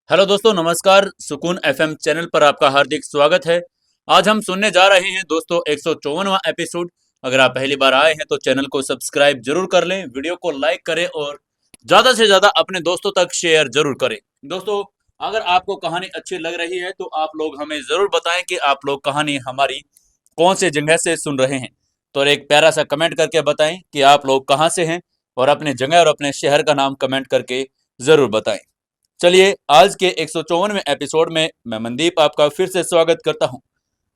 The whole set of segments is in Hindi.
हेलो दोस्तों, नमस्कार। सुकून एफएम चैनल पर आपका हार्दिक स्वागत है। आज हम सुनने जा रहे हैं दोस्तों 154वां एपिसोड। अगर आप पहली बार आए हैं तो चैनल को सब्सक्राइब जरूर कर लें, वीडियो को लाइक करें और ज़्यादा से ज़्यादा अपने दोस्तों तक शेयर जरूर करें। दोस्तों, अगर आपको कहानी अच्छी लग रही है तो आप लोग हमें ज़रूर बताएं कि आप लोग कहानी हमारी कौन से जगह से सुन रहे हैं। तो एक प्यारा सा कमेंट करके बताएं कि आप लोग कहाँ से हैं और अपने जगह और अपने शहर का नाम कमेंट करके ज़रूर बताएं। चलिए, आज के 154वें एपिसोड में मैं मनदीप आपका फिर से स्वागत करता हूं।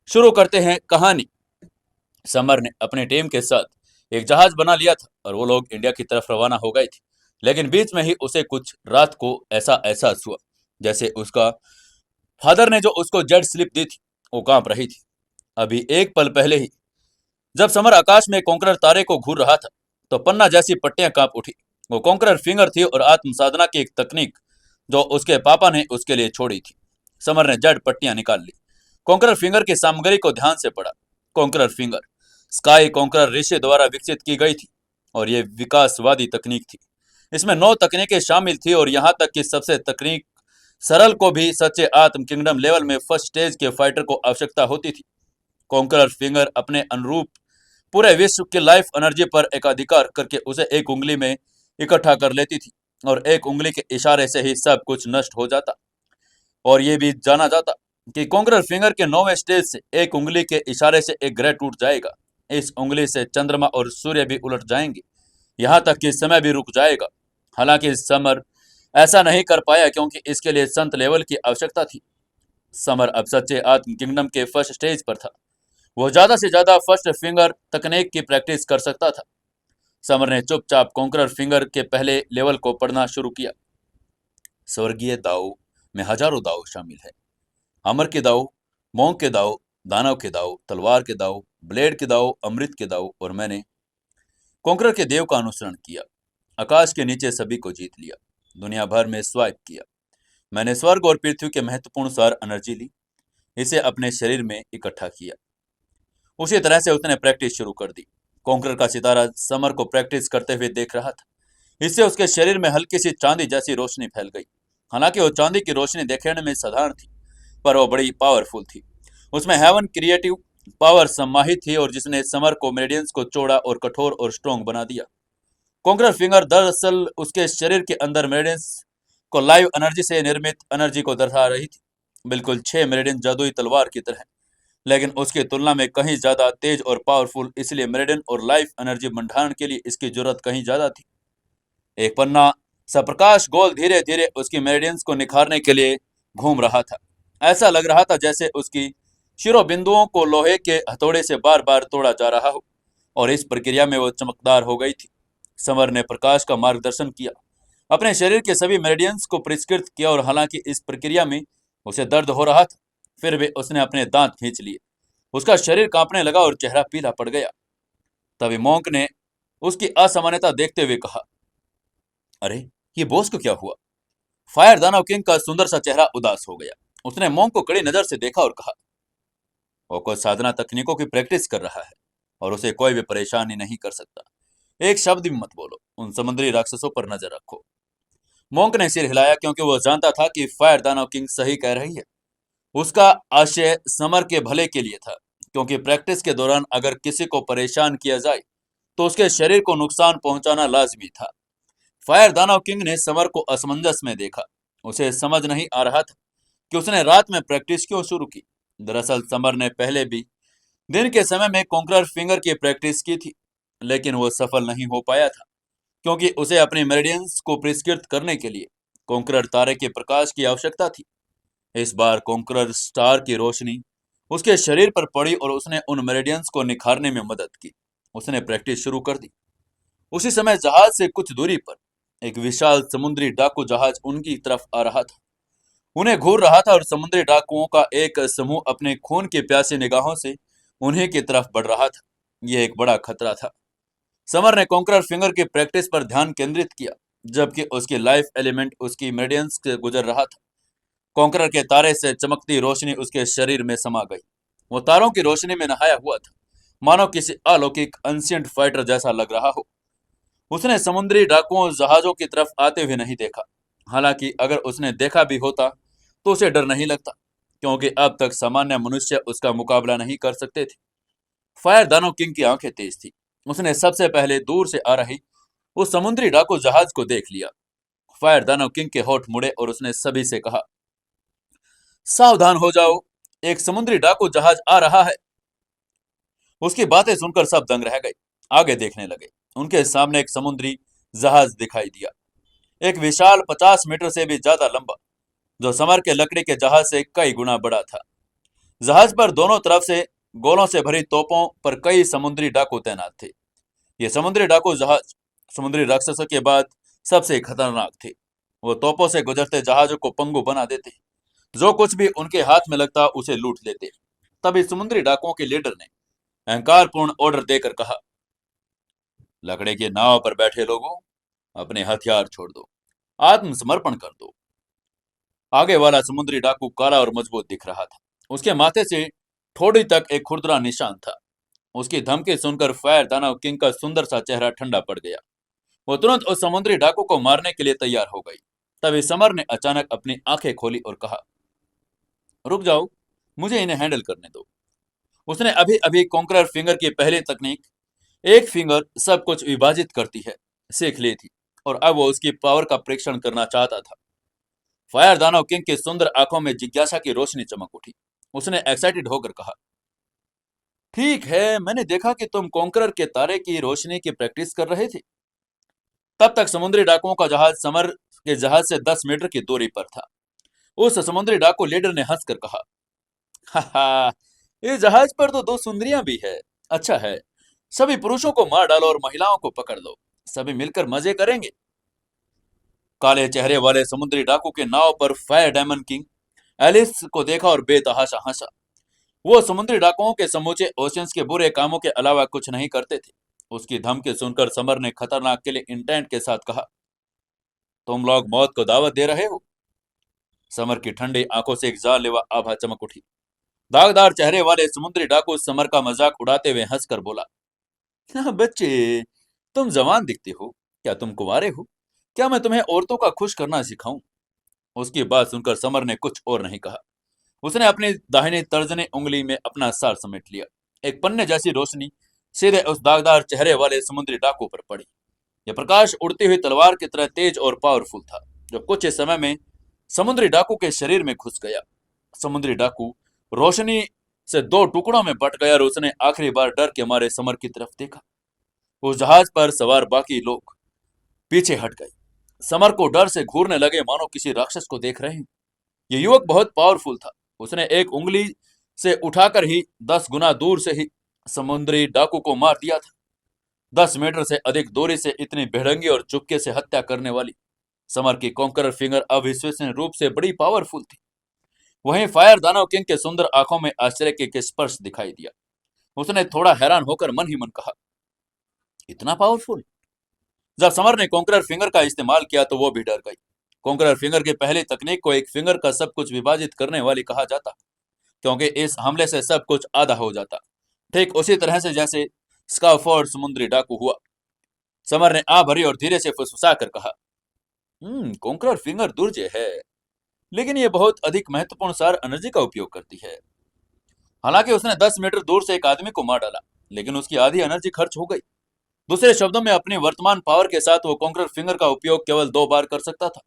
शुरू करते हैं कहानी। समर ने अपनी टीम के साथ एक जहाज बना लिया था और वो लोग इंडिया की तरफ रवाना हो गए थे। लेकिन बीच में ही उसे कुछ रात को ऐसा एहसास हुआ जैसे उसका फादर ने जो उसको जेट स्लिप दी थी वो कांप रही थी। अभी एक पल पहले ही जब समर आकाश में कॉन्करर तारे को घूर रहा था तो पन्ना जैसी पट्टियां कांप उठी। वो कॉन्करर फिंगर थी और आत्म साधना की एक तकनीक जो उसके पापा ने उसके लिए छोड़ी थी। समर ने जड़ पट्टियां निकाल ली, कॉन्करर फिंगर की सामग्री को ध्यान से पढ़ा। कॉन्करर फिंगर स्काई कॉन्करर ऋषि द्वारा विकसित की गई थी और यह विकासवादी तकनीक थी। इसमें 9 तकनीकें शामिल थी और यहाँ तक कि सबसे तकनीक सरल को भी सच्चे आत्म किंगडम लेवल में फर्स्ट स्टेज के फाइटर को आवश्यकता होती थी। कॉन्करर फिंगर अपने अनुरूप पूरे विश्व की लाइफ एनर्जी पर एकाधिकार करके उसे एक उंगली में इकट्ठा कर लेती थी और एक उंगली के इशारे से ही सब कुछ नष्ट हो जाता। और यह भी जाना जाता कि कॉन्करर फिंगर के 9वें स्टेज से एक उंगली के इशारे से एक ग्रह टूट जाएगा। इस उंगली से चंद्रमा और सूर्य भी उलट जाएंगे, यहाँ तक कि समय भी रुक जाएगा। हालांकि समर ऐसा नहीं कर पाया क्योंकि इसके लिए संत लेवल की आवश्यकता थी। समर अब सच्चे आत्म किंगडम के फर्स्ट स्टेज पर था। वो ज्यादा से ज्यादा फर्स्ट फिंगर तकनीक की प्रैक्टिस कर सकता था। समर ने चुपचाप कॉन्करर फिंगर के पहले लेवल को पढ़ना शुरू किया। स्वर्गीय दाव में हजारों दाव शामिल है। अमर के दाव, मोंग के दाव, दानव के दाव, तलवार के दाव, ब्लेड के दाव, अमृत के दाव, और मैंने कॉन्करर के देव का अनुसरण किया। आकाश के नीचे सभी को जीत लिया। दुनिया भर में स्वाइप किया। मैंने स्वर्ग और पृथ्वी के महत्वपूर्ण सार एनर्जी ली, इसे अपने शरीर में इकट्ठा किया। उसी तरह से उसने प्रैक्टिस शुरू कर दी। कॉन्करर का सितारा समर को प्रैक्टिस करते हुए देख रहा था। इससे उसके शरीर में हल्की सी चांदी जैसी रोशनी फैल गई। हालांकि वो चांदी की रोशनी देखने में साधारण थी, पर वो बड़ी पावरफुल थी। उसमें हेवन क्रिएटिव पावर समाहित थी और जिसने समर को मेरिडियंस को चौड़ा और कठोर और स्ट्रॉन्ग बना दिया। कॉन्करर फिंगर दरअसल उसके शरीर के अंदर मेरिडियंस को लाइव एनर्जी से निर्मित एनर्जी को दर्शा रही थी, बिल्कुल 6 मेरिडियन जादुई तलवार की तरह, लेकिन उसकी तुलना में कहीं ज्यादा तेज और पावरफुल। इसलिए मेरिडियन और लाइफ एनर्जी भंडारण के लिए इसकी जरूरत कहीं ज्यादा थी। एक पन्ना सप्रकाश गोल धीरे धीरे उसकी मेरिडियंस को निखारने के लिए घूम रहा था। ऐसा लग रहा था जैसे उसकी शिरोबिंदुओं को लोहे के हथौड़े से बार बार तोड़ा जा रहा हो, और इस प्रक्रिया में वो चमकदार हो गई थी। समर ने प्रकाश का मार्गदर्शन किया, अपने शरीर के सभी मेरिडियंस को परिष्कृत किया, और हालांकि इस प्रक्रिया में उसे दर्द हो रहा था, फिर भी उसने अपने दांत खींच लिए। उसका शरीर कांपने लगा और चेहरा पीला पड़ गया। तभी मोंक ने उसकी असामान्यता देखते हुए कहा, अरे, ये बॉस को क्या हुआ? फायर दानव किंग का सुंदर सा चेहरा उदास हो गया। उसने मोंक को कड़ी नजर से देखा और कहा, वो कोई साधना तकनीकों की प्रैक्टिस कर रहा है और उसे कोई भी परेशानी नहीं कर सकता। एक शब्द भी मत बोलो, उन समुद्री राक्षसों पर नजर रखो। मोंक ने सिर हिलाया क्योंकि वह जानता था कि फायर दानव किंग सही कह रही है। उसका आशय समर के भले के लिए था, क्योंकि प्रैक्टिस के दौरान अगर किसी को परेशान किया जाए तो उसके शरीर को नुकसान पहुंचाना लाजमी था। फायर दानव किंग ने समर को असमंजस में देखा। उसे समझ नहीं आ रहा था कि उसने रात में प्रैक्टिस क्यों शुरू की। दरअसल समर ने पहले भी दिन के समय में कॉन्करर फिंगर की प्रैक्टिस की थी, लेकिन वो सफल नहीं हो पाया था क्योंकि उसे अपने मेरिडियंस को परिष्कृत करने के लिए कॉन्करर तारे के प्रकाश की आवश्यकता थी। इस बार कॉन्करर स्टार की रोशनी उसके शरीर पर पड़ी और उसने उन मेरिडियंस को निखारने में मदद की। उसने प्रैक्टिस शुरू कर दी। उसी समय जहाज से कुछ दूरी पर एक विशाल समुद्री डाकू जहाज उनकी तरफ आ रहा था। उन्हें घूर रहा था और समुद्री डाकुओं का एक समूह अपने खून की प्यासी निगाहों से उन्हीं की तरफ बढ़ रहा था। यह एक बड़ा खतरा था। समर ने कॉन्करर फिंगर की प्रैक्टिस पर ध्यान केंद्रित किया, जबकि उसकी लाइफ एलिमेंट उसकी मेरिडियंस से गुजर रहा था। कॉन्करर के तारे से चमकती रोशनी उसके शरीर में समा गई। वो तारों की रोशनी में नहाया हुआ था, मानो किसी अलौकिक एंशिएंट फाइटर जैसा लग रहा हो। उसने समुद्री डाकुओं जहाजों की तरफ आते हुए नहीं देखा। हालांकि अगर उसने देखा भी होता तो उसे डर नहीं लगता, क्योंकि अब तक सामान्य मनुष्य उसका मुकाबला नहीं कर सकते थे। फायर दानव किंग की आंखें तेज थी। उसने सबसे पहले दूर से आ रही उस समुद्री डाकू जहाज को देख लिया। फायर दानव किंग के होठ मुड़े और उसने सभी से कहा, सावधान हो जाओ, एक समुद्री डाकू जहाज आ रहा है। उसकी बातें सुनकर सब दंग रह गए। आगे देखने लगे। उनके सामने एक समुद्री जहाज दिखाई दिया, एक विशाल 50 मीटर से भी ज्यादा लंबा, जो समर के लकड़ी के जहाज से कई गुना बड़ा था। जहाज पर दोनों तरफ से गोलों से भरी तोपों पर कई समुद्री डाकू तैनात थे। ये समुद्री डाकू जहाज समुद्री राक्षसों के बाद सबसे खतरनाक थे। वो तोपों से गुजरते जहाजों को पंगु बना देते, जो कुछ भी उनके हाथ में लगता उसे लूट लेते। तभी समुद्री डाकुओं के लीडर ने अहंकारपूर्ण ऑर्डर देकर कहा, लकड़े की नाव पर बैठे लोगों, अपने हथियार छोड़ दो, आत्मसमर्पण कर दो। आगे वाला समुद्री डाकू काला और मजबूत दिख रहा था। उसके माथे से ठोड़ी तक एक खुरदरा निशान था। उसकी धमकी सुनकर फायर दानव किंग का सुंदर सा चेहरा ठंडा पड़ गया। वो तुरंत उस समुद्री डाकू को मारने के लिए तैयार हो गई। तभी समर ने अचानक अपनी आंखें खोली और कहा, रुक जाओ, मुझे इन्हें हैंडल करने दो। उसने अभी अभी कॉन्करर फिंगर की पहली तकनीक, एक फिंगर सब कुछ विभाजित करती है, सीख ली थी, और अब वो उसकी पावर का परीक्षण करना चाहता था। फायर दानव किंग की सुंदर आंखों में जिज्ञासा की रोशनी चमक उठी। उसने एक्साइटेड होकर कहा, ठीक है, मैंने देखा कि तुम कॉन्करर के तारे की रोशनी की प्रैक्टिस कर रहे थे। तब तक समुद्री डाकुओं का जहाज समर के जहाज से 10 मीटर की दूरी पर था। उस समुद्री डाकू लीडर ने हंसकर कहा, हा, इस जहाज पर तो दो सुंदरियां भी है। अच्छा है, सभी पुरुषों को मार डालो और महिलाओं को पकड़ लो, सभी मिलकर मजे करेंगे। काले चेहरे वाले समुद्री डाकू के नाव पर फायर डायमंड किंग एलिस को देखा और बेतहाशा हंसा। वो समुद्री डाकुओं के समूचे ओशियंस के बुरे कामों के अलावा कुछ नहीं करते थे। उसकी धमकी सुनकर समर ने खतरनाक के लिए इंटेंट के साथ कहा, तुम लोग मौत को दावत दे रहे हो। समर की ठंडी आंखों से एक जानलेवा आभा चमक उठी। दागदार चेहरे वाले समुद्री डाकू समर का मजाक उड़ाते हुए हंसकर बोला, हाँ बच्चे, तुम जवान दिखते हो, क्या तुम कुंवारे हो? क्या मैं तुम्हें औरतों का खुश करना सिखाऊं? उसकी बात सुनकर समर ने कुछ और नहीं कहा। उसने अपनी दाहिनी तर्जनी उंगली में अपना सार समेट लिया। एक पन्ने जैसी रोशनी सीधे उस दागदार चेहरे वाले समुद्री डाकू पर पड़ी। यह प्रकाश उड़ती हुई तलवार की तरह तेज और पावरफुल था, जो कुछ ही समय में समुद्री डाकू के शरीर में घुस गया। समुद्री डाकू रोशनी से दो टुकड़ों में बट गया और उसने आखिरी बार डर के मारे समर की तरफ देखा। उस जहाज पर सवार बाकी लोग पीछे हट गए। समर को डर से घूरने लगे, मानो किसी राक्षस को देख रहे हैं। ये युवक बहुत पावरफुल था। उसने एक उंगली से उठाकर ही 10 गुना दूर से ही समुद्री डाकू को मार दिया था। 10 मीटर से अधिक दूरी से इतनी बेढंगी और चुपके से हत्या करने वाली समर की कॉन्करर फिंगर अविश्वसनीय रूप से बड़ी पावरफुल थी। वहीं फायर दानव किंग के सुंदर आंखों में आश्चर्य के स्पर्श दिखाई दिया। उसने थोड़ा हैरान होकर मन ही मन कहा, इतना पावरफुल? जब समर ने कॉन्करर फिंगर का इस्तेमाल किया तो वो भी डर गई। कॉन्करर फिंगर की पहली तकनीक को एक फिंगर का सब कुछ विभाजित करने वाली कहा जाता, क्योंकि इस हमले से सब कुछ आधा हो जाता, ठीक उसी तरह से जैसे स्काफोर्ड समुद्री डाकू हुआ। समर ने आ भरी और धीरे से फुसफुसा कर कहा, कॉन्करर फिंगर दुर्जय है, लेकिन ये बहुत अधिक महत्वपूर्ण सार एनर्जी का उपयोग करती है। हालांकि उसने 10 मीटर दूर से एक आदमी को मार डाला, लेकिन उसकी आधी एनर्जी खर्च हो गई। दूसरे शब्दों में, अपनी वर्तमान पावर के साथ वो कॉन्करर फिंगर का उपयोग केवल 2 बार कर सकता था।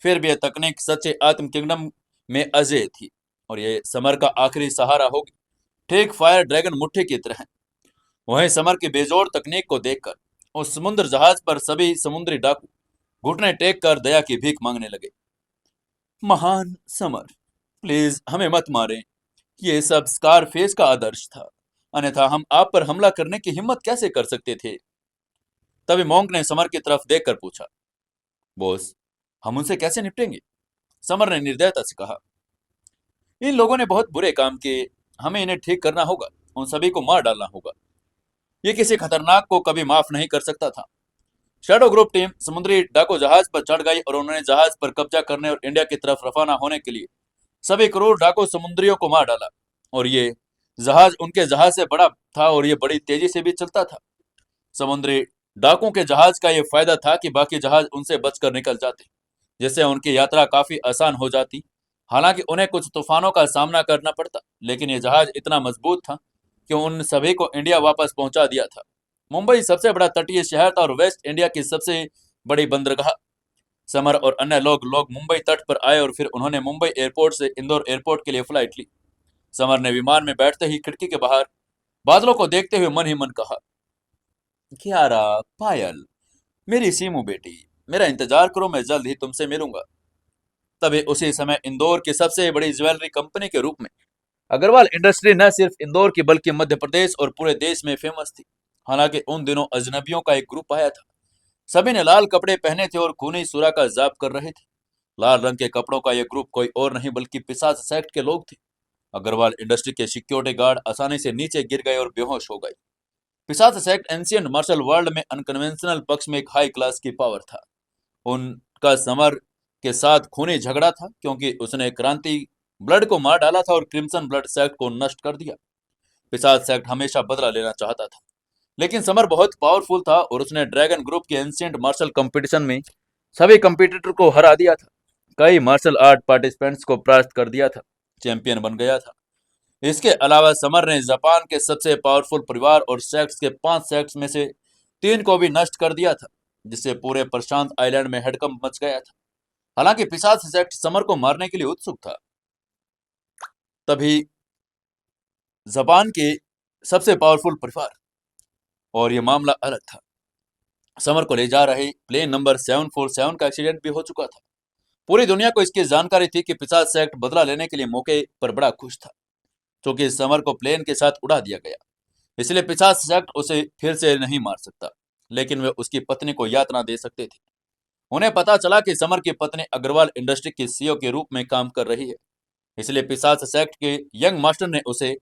फिर भी यह तकनीक सच्चे आत्म किंगडम में अजय थी, और ये समर का आखिरी सहारा होगी, ठीक फायर ड्रैगन मुट्ठी की तरह। वहीं समर की बेजोड़ तकनीक को देखकर उस समुद्र जहाज पर सभी समुद्री डाकू घुटने टेक कर दया की भीख मांगने लगे। महान समर, प्लीज हमें मत मारें। ये सब स्कारफेस का आदर्श था, अन्यथा हम आप पर हमला करने की हिम्मत कैसे कर सकते थे? तभी मोंक ने समर की तरफ देखकर पूछा, बॉस, हम उनसे कैसे निपटेंगे? समर ने निर्दयता से कहा, इन लोगों ने बहुत बुरे काम किए, हमें इन्हें ठीक करना होगा, उन सभी को मार डालना होगा। ये किसी खतरनाक को कभी माफ नहीं कर सकता था। शैडो ग्रुप टीम समुद्री डाकू जहाज पर चढ़ गई और उन्होंने जहाज पर कब्जा करने और इंडिया की तरफ रवाना होने के लिए सभी क्रूर डाकू समुद्रियों को मार डाला। और ये जहाज उनके जहाज से बड़ा था और ये बड़ी तेजी से भी चलता था। समुद्री डाकुओं के जहाज का ये फायदा था कि बाकी जहाज उनसे बचकर निकल जाते, जिससे उनकी यात्रा काफी आसान हो जाती। हालांकि उन्हें कुछ तूफानों का सामना करना पड़ता, लेकिन ये जहाज इतना मजबूत था कि उन सभी को इंडिया वापस पहुंचा दिया था। मुंबई सबसे बड़ा तटीय शहर था और वेस्ट इंडिया की सबसे बड़ी बंदरगाह। समर और अन्य लोग मुंबई तट पर आए और फिर उन्होंने मुंबई एयरपोर्ट से इंदौर एयरपोर्ट के लिए फ्लाइट ली। समर ने विमान में बैठते ही खिड़की के बाहर बादलों को देखते हुए मन ही मन कहा, कियारा, पायल, मेरी सीमू बेटी, मेरा इंतजार करो, मैं जल्द ही तुमसे मिलूंगा। तभी उसी समय इंदौर की सबसे बड़ी ज्वेलरी कंपनी के रूप में अग्रवाल इंडस्ट्री न सिर्फ इंदौर की बल्कि मध्य प्रदेश और पूरे देश में फेमस थी। हालांकि उन दिनों अजनबियों का एक ग्रुप आया था। सभी ने लाल कपड़े पहने थे और खूनी सुरा का जाप कर रहे थे। लाल रंग के कपड़ों का यह ग्रुप कोई और नहीं बल्कि पिशाच सेक्ट के लोग थे। अग्रवाल इंडस्ट्री के सिक्योरिटी गार्ड आसानी से नीचे गिर गए और बेहोश हो गए। पिशाच सेक्ट एंशियंट मार्शल वर्ल्ड में अनकन्वेंशनल पक्ष में एक हाई क्लास की पावर था। उनका समर के साथ खूनी झगड़ा था क्योंकि उसने क्रांति ब्लड को मार डाला था और क्रिम्सन ब्लड सेक्ट को नष्ट कर दिया। पिशाच सेक्ट हमेशा बदला लेना चाहता था, लेकिन समर बहुत पावरफुल था और उसने ड्रैगन ग्रुप के एंशियंट मार्शल कंपटीशन में सभी कंपटीटर को हरा दिया था। कई मार्शल आर्ट पार्टिसिपेंट्स को परास्त कर दिया था, चैंपियन बन गया था। इसके अलावा समर ने जापान के सबसे पावरफुल परिवार और सेक्ट्स के 5 सेक्ट्स में से 3 को भी नष्ट कर दिया था, जिससे पूरे प्रशांत आइलैंड में हड़कंप मच गया था। हालांकि पिशाच सेक्ट समर को मारने के लिए उत्सुक था। तभी जापान के सबसे पावरफुल परिवार, और यह मामला अलग था। समर को ले जा रहे प्लेन नंबर 747 का एक्सीडेंट भी हो चुका था। पूरी दुनिया को इसकी जानकारी थी कि पिशाच सेक्ट बदला लेने के लिए मौके पर बड़ा खुश था, क्योंकि समर को प्लेन के साथ उड़ा दिया गया। इसलिए पिशाच सेक्ट उसे फिर से नहीं मार सकता, लेकिन वे उसकी पत्नी को यातना दे सकते थे। उन्हें पता चला कि समर की पत्नी अग्रवाल इंडस्ट्री की सीईओ के रूप में काम कर रही है। इसलिए पिशाच सेक्ट के यंग मास्टर ने उसे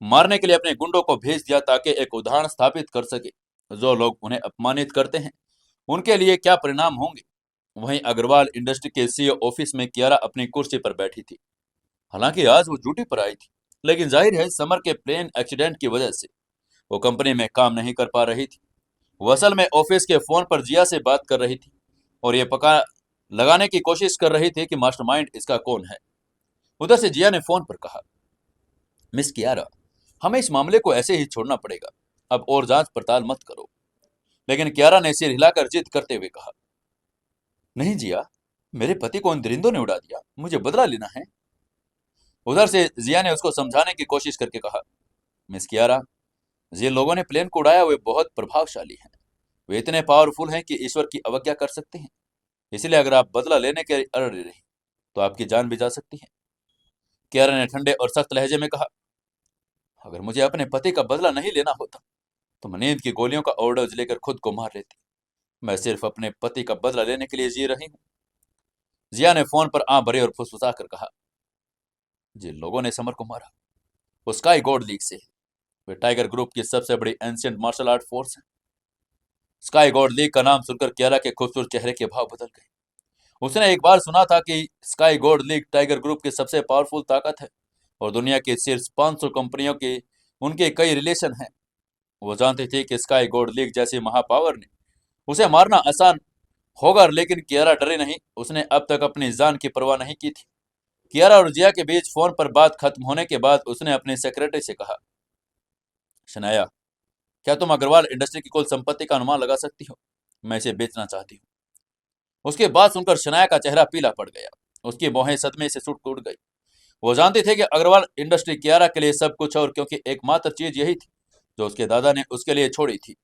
मारने के लिए अपने गुंडों को भेज दिया ताकि एक उदाहरण स्थापित कर सके, जो लोग उन्हें अपमानित करते हैं उनके लिए क्या परिणाम होंगे। वहीं अग्रवाल इंडस्ट्री के सीईओ ऑफिस में कियारा अपनी कुर्सी पर बैठी थी। हालांकि आज वो ड्यूटी पर आई थी, लेकिन जाहिर है समर के प्लेन एक्सीडेंट की वजह से वो कंपनी में काम नहीं कर पा रही थी। वो असल में ऑफिस के फोन पर जिया से बात कर रही थी और ये पता लगाने की कोशिश कर रही थी कि मास्टरमाइंड इसका कौन है। उधर से जिया ने फोन पर कहा, मिस कियारा, हमें इस मामले को ऐसे ही छोड़ना पड़ेगा, अब और जांच पड़ताल मत करो। लेकिन कियारा ने सिर हिलाकर जिद करते हुए कहा, नहीं जिया, मेरे पति को उन दरिंदों ने उड़ा दिया, मुझे बदला लेना है। उधर से जिया ने उसको समझाने की कोशिश करके कहा, मिस कियारा, जिन लोगों ने प्लेन को उड़ाया वे बहुत प्रभावशाली हैं। वे इतने पावरफुल हैं कि ईश्वर की अवज्ञा कर सकते हैं। इसलिए अगर आप बदला लेने के अड़े रहे तो आपकी जान भी जा सकती है। कियारा ने ठंडे और सख्त लहजे में कहा, अगर मुझे अपने पति का बदला नहीं लेना होता तो मैं नींद की गोलियों का ओवरडोज लेकर खुद को मार लेती। मैं सिर्फ अपने पति का बदला लेने के लिए जी रही हूँ। जिया ने फोन पर आंख भरे और फुसफुसा कर कहा, जिन लोगों ने समर को मारा वो स्काई गॉड लीग से है। वे टाइगर ग्रुप की सबसे बड़ी एंशिएंट मार्शल आर्ट फोर्स है। स्काई गॉड लीग का नाम सुनकर कियारा के खूबसूरत चेहरे के भाव बदल गए। उसने एक बार सुना था कि sky God league tiger group की सबसे पावरफुल ताकत है और दुनिया की शीर्ष 500 कंपनियों के उनके कई रिलेशन हैं। वो जानती थी कि स्काई गॉड लीग जैसी महापावर ने उसे मारना आसान होगा, लेकिन कियारा डरी नहीं। उसने अब तक अपनी जान की परवाह नहीं की थी। कियारा और जिया के बीच फोन पर बात खत्म होने के बाद उसने अपने सेक्रेटरी से कहा, शनाया, क्या तुम अग्रवाल इंडस्ट्री की कुल संपत्ति का अनुमान लगा सकती हो? मैं इसे बेचना चाहती हूँ। उसके बाद सुनकर शनाया का चेहरा पीला पड़ गया। उसकी भौहें सदमे से सुट टूट गई। वो जानती थे कि अग्रवाल इंडस्ट्री कियारा के लिए सब कुछ और क्योंकि एकमात्र चीज यही थी जो उसके दादा ने उसके लिए छोड़ी थी।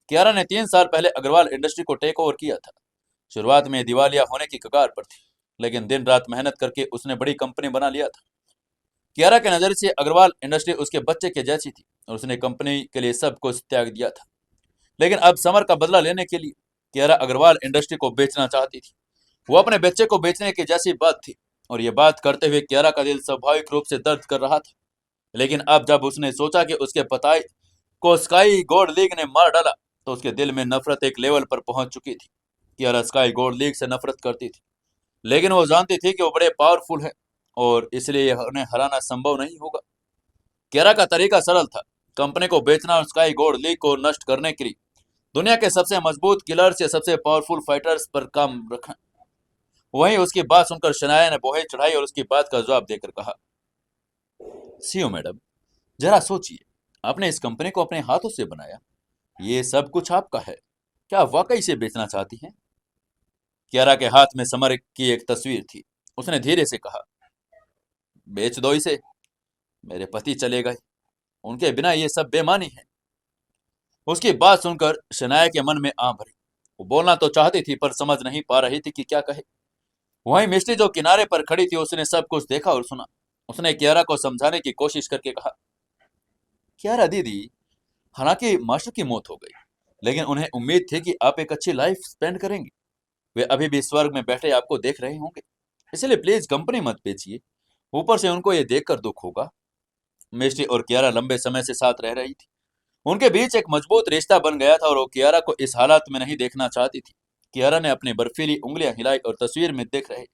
कियारा ने 3 साल पहले अग्रवाल इंडस्ट्री को टेक ओवर किया था। शुरुआत में दिवालिया होने की कगार पर थी, लेकिन दिन रात मेहनत करके उसने बड़ी कंपनी बना लिया था। कियारा के नजर से अग्रवाल इंडस्ट्री उसके बच्चे के जैसी थी और उसने कंपनी के लिए सब कुछ त्याग दिया था। लेकिन अब समर का बदला लेने के लिए कियारा अग्रवाल इंडस्ट्री को बेचना चाहती थी। वो अपने बच्चे को बेचने की जैसी बात थी और ये बात करते हुए कियारा का दिल स्वाभाविक रूप से दर्द कर रहा था। लेकिन अब जब उसने सोचा कि उसके पताई को स्काई गॉड लीग ने मार डाला तो उसके दिल में नफरत एक लेवल पर पहुंच चुकी थी। कियारा स्काई गॉड लीग से नफरत करती थी, लेकिन वो जानती थी कि वो बड़े पावरफुल है और इसलिए उन्हें हराना संभव नहीं होगा। कियारा का तरीका सरल था, कंपनी को बेचना और स्काई गॉड लीग को नष्ट करने के लिए दुनिया के सबसे मजबूत किलर्स या सबसे पावरफुल फाइटर्स पर काम रखना। वहीं उसकी बात सुनकर शनाया ने बोहे चढ़ाई और उसकी बात का जवाब देकर कहा, सीओ मैडम, जरा सोचिए, आपने इस कंपनी को अपने हाथों से बनाया, ये सब कुछ आपका है, क्या आप वाकई इसे बेचना चाहती हैं? कियारा के हाथ में समर की एक तस्वीर थी। उसने धीरे से कहा, बेच दो इसे, मेरे पति चले गए, उनके बिना ये सब बेमानी है। उसकी बात सुनकर शनाया के मन में आग भरी। वो बोलना तो चाहती थी पर समझ नहीं पा रही थी कि क्या कहे। वहीं मिष्टी जो किनारे पर खड़ी थी, उसने सब कुछ देखा और सुना। उसने कियारा को समझाने की कोशिश करके कहा, कियारा दीदी, हालांकि मास्टर की मौत हो गई, लेकिन उन्हें उम्मीद थी कि आप एक अच्छी लाइफ स्पेंड करेंगे। वे अभी भी स्वर्ग में बैठे आपको देख रहे होंगे, इसलिए प्लीज कंपनी मत बेचिए, ऊपर से उनको ये देखकर दुख होगा। मिष्टी और कियारा लंबे समय से साथ रह रही थी। उनके बीच एक मजबूत रिश्ता बन गया था और वो कियारा को इस हालात में नहीं देखना चाहती थी। कियारा ने अपनी बर्फीली उंगलियां हिलाई और तस्वीर में देख रहे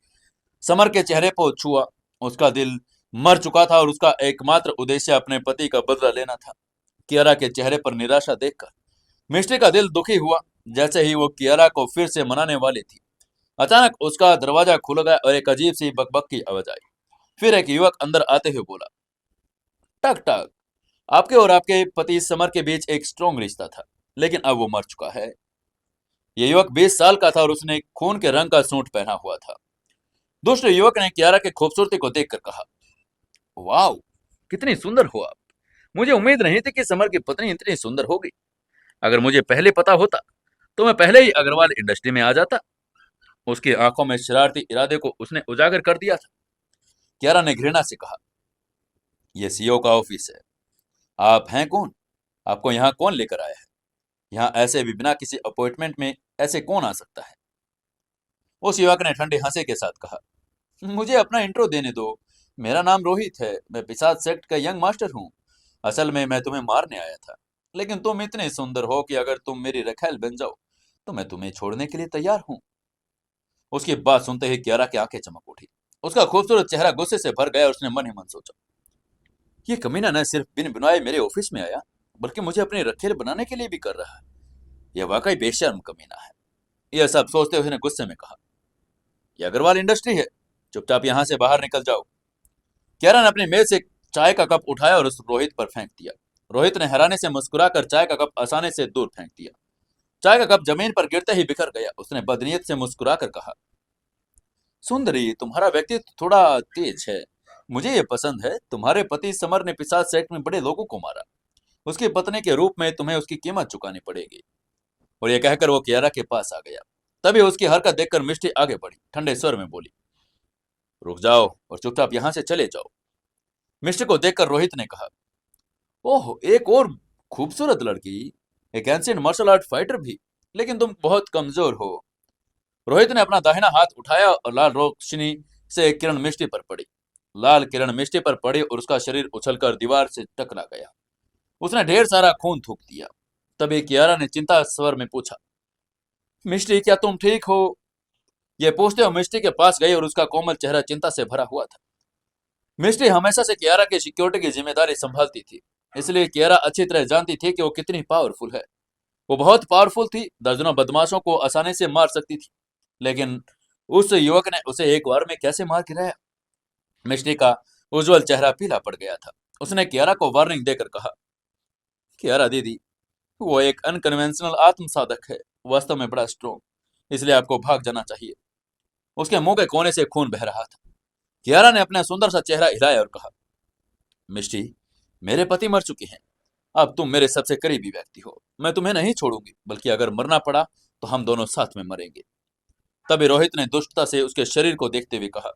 समर के चेहरे को छुआ। उसका दिल मर चुका था और उसका एकमात्र उद्देश्य अपने पति का बदला लेना था। कियारा के चेहरे पर निराशा देखकर मिष्टी का दिल दुखी हुआ। जैसे ही वो कियारा को फिर से मनाने वाली थी, अचानक उसका दरवाजा खुल गया और एक अजीब सी बकबक की आवाज आई। फिर एक युवक अंदर आते हुए बोला, टक टक, आपके और आपके पति समर के बीच एक स्ट्रॉन्ग रिश्ता था, लेकिन अब वो मर चुका है। ये युवक 20 साल का था और उसने खून के रंग का सूट पहना हुआ था। दूसरे युवक ने कियारा की खूबसूरती को देखकर कहा, वाह, कितनी सुंदर हो आप। मुझे उम्मीद नहीं थी कि समर की पत्नी इतनी सुंदर होगी। अगर मुझे पहले पता होता तो मैं पहले ही अग्रवाल इंडस्ट्री में आ जाता। उसकी आंखों में शरारती इरादे को उसने उजागर कर दिया था। कियारा ने घृणा से कहा, यह सीईओ का ऑफिस है, आप हैं कौन? आपको यहाँ कौन लेकर आया है? यहाँ ऐसे भी बिना किसी अपॉइंटमेंट में ऐसे कौन आ सकता है? उस युवक ने ठंडे हंसे के साथ कहा, मुझे अपना इंट्रो देने दो। मेरा नाम रोहित है, मैं पिसाद सेक्ट का यंग मास्टर हूँ। असल में मैं तुम्हें मारने आया था, लेकिन तुम इतने सुंदर हो कि अगर तुम मेरी रखैल बन जाओ तो मैं तुम्हें छोड़ने के लिए तैयार हूँ। उसकी बात सुनते ही कियारा की आंखें चमक उठी। उसका खूबसूरत चेहरा गुस्से से भर गया और उसने मन ही मन सोचा, ये कमीना न सिर्फ बिन बुलाए मेरे ऑफिस में आया, बल्कि मुझे अपनी रखेल बनाने के लिए भी कर रहा है। यह वाकई बेशर्म कमीना है। यह सब सोचते हुए उसने गुस्से में कहा, यह अग्रवाल इंडस्ट्री है, चुपचाप यहाँ से बाहर निकल जाओ। कियारा ने अपनी मेज से चाय का कप उठाया और उस रोहित पर फेंक दिया। रोहित ने हैरानी से मुस्कुराकर चाय का कप आसानी से दूर फेंक दिया। चाय का कप जमीन पर गिरते ही बिखर गया। उसने बदनीयत से मुस्कुराकर कहा, सुंदरी, तुम्हारा व्यक्तित्व थोड़ा तेज है, मुझे ये पसंद है। तुम्हारे पति समर ने पिशाच सेक्ट में बड़े लोगों को मारा, उसकी पत्नी के रूप में तुम्हें उसकी कीमत चुकानी पड़ेगी। और यह कहकर वो कियारा के पास आ गया। तभी उसकी हरकत देखकर मिष्टी आगे बढ़ी, ठंडे स्वर में बोली, रुक जाओ और चुपचाप यहाँ से चले जाओ। मिष्टी को देखकर रोहित ने कहा, ओह, एक और खूबसूरत लड़की, एक एंशियंट मार्शल आर्ट फाइटर भी, लेकिन तुम बहुत कमजोर हो। रोहित ने अपना दाहिना हाथ उठाया और लाल रोशनी से एक किरण मिष्टी पर पड़ी। लाल किरण मिष्टी पर पड़ी और उसका शरीर उछलकर दीवार से टकरा गया। उसने ढेर सारा खून थूक दिया। तभी कियारा ने चिंता स्वर में पूछा, मिष्टी, क्या तुम ठीक हो? यह पूछते हुए मिष्टी के पास गई और उसका कोमल चेहरा चिंता से भरा हुआ था। मिष्टी हमेशा से कियारा की सिक्योरिटी की जिम्मेदारी संभालती थी, इसलिए कियारा अच्छी तरह जानती थी कि वो कितनी पावरफुल है। वो बहुत पावरफुल थी, दर्जनों बदमाशों को आसानी से मार सकती थी, लेकिन उस युवक ने उसे एक बार में कैसे मार गिराया? मिष्टी का उज्जवल चेहरा पीला पड़ गया था। उसने कियारा को वार्निंग देकर कहा, कियारा दीदी, वो एक अनकन्वेंशनल आत्मसाधक है, वास्तव में बड़ा स्ट्रॉन्ग, इसलिए आपको भाग जाना चाहिए। उसके मुंह के कोने से खून बह रहा था। कियारा ने अपना सुंदर सा चेहरा हिलाया और कहा, मिष्टी, मेरे पति मर चुके हैं, अब तुम मेरे सबसे करीबी व्यक्ति हो, मैं तुम्हें नहीं छोड़ूंगी, बल्कि अगर मरना पड़ा तो हम दोनों साथ में मरेंगे। तभी रोहित ने दुष्टता से उसके शरीर को देखते हुए कहा,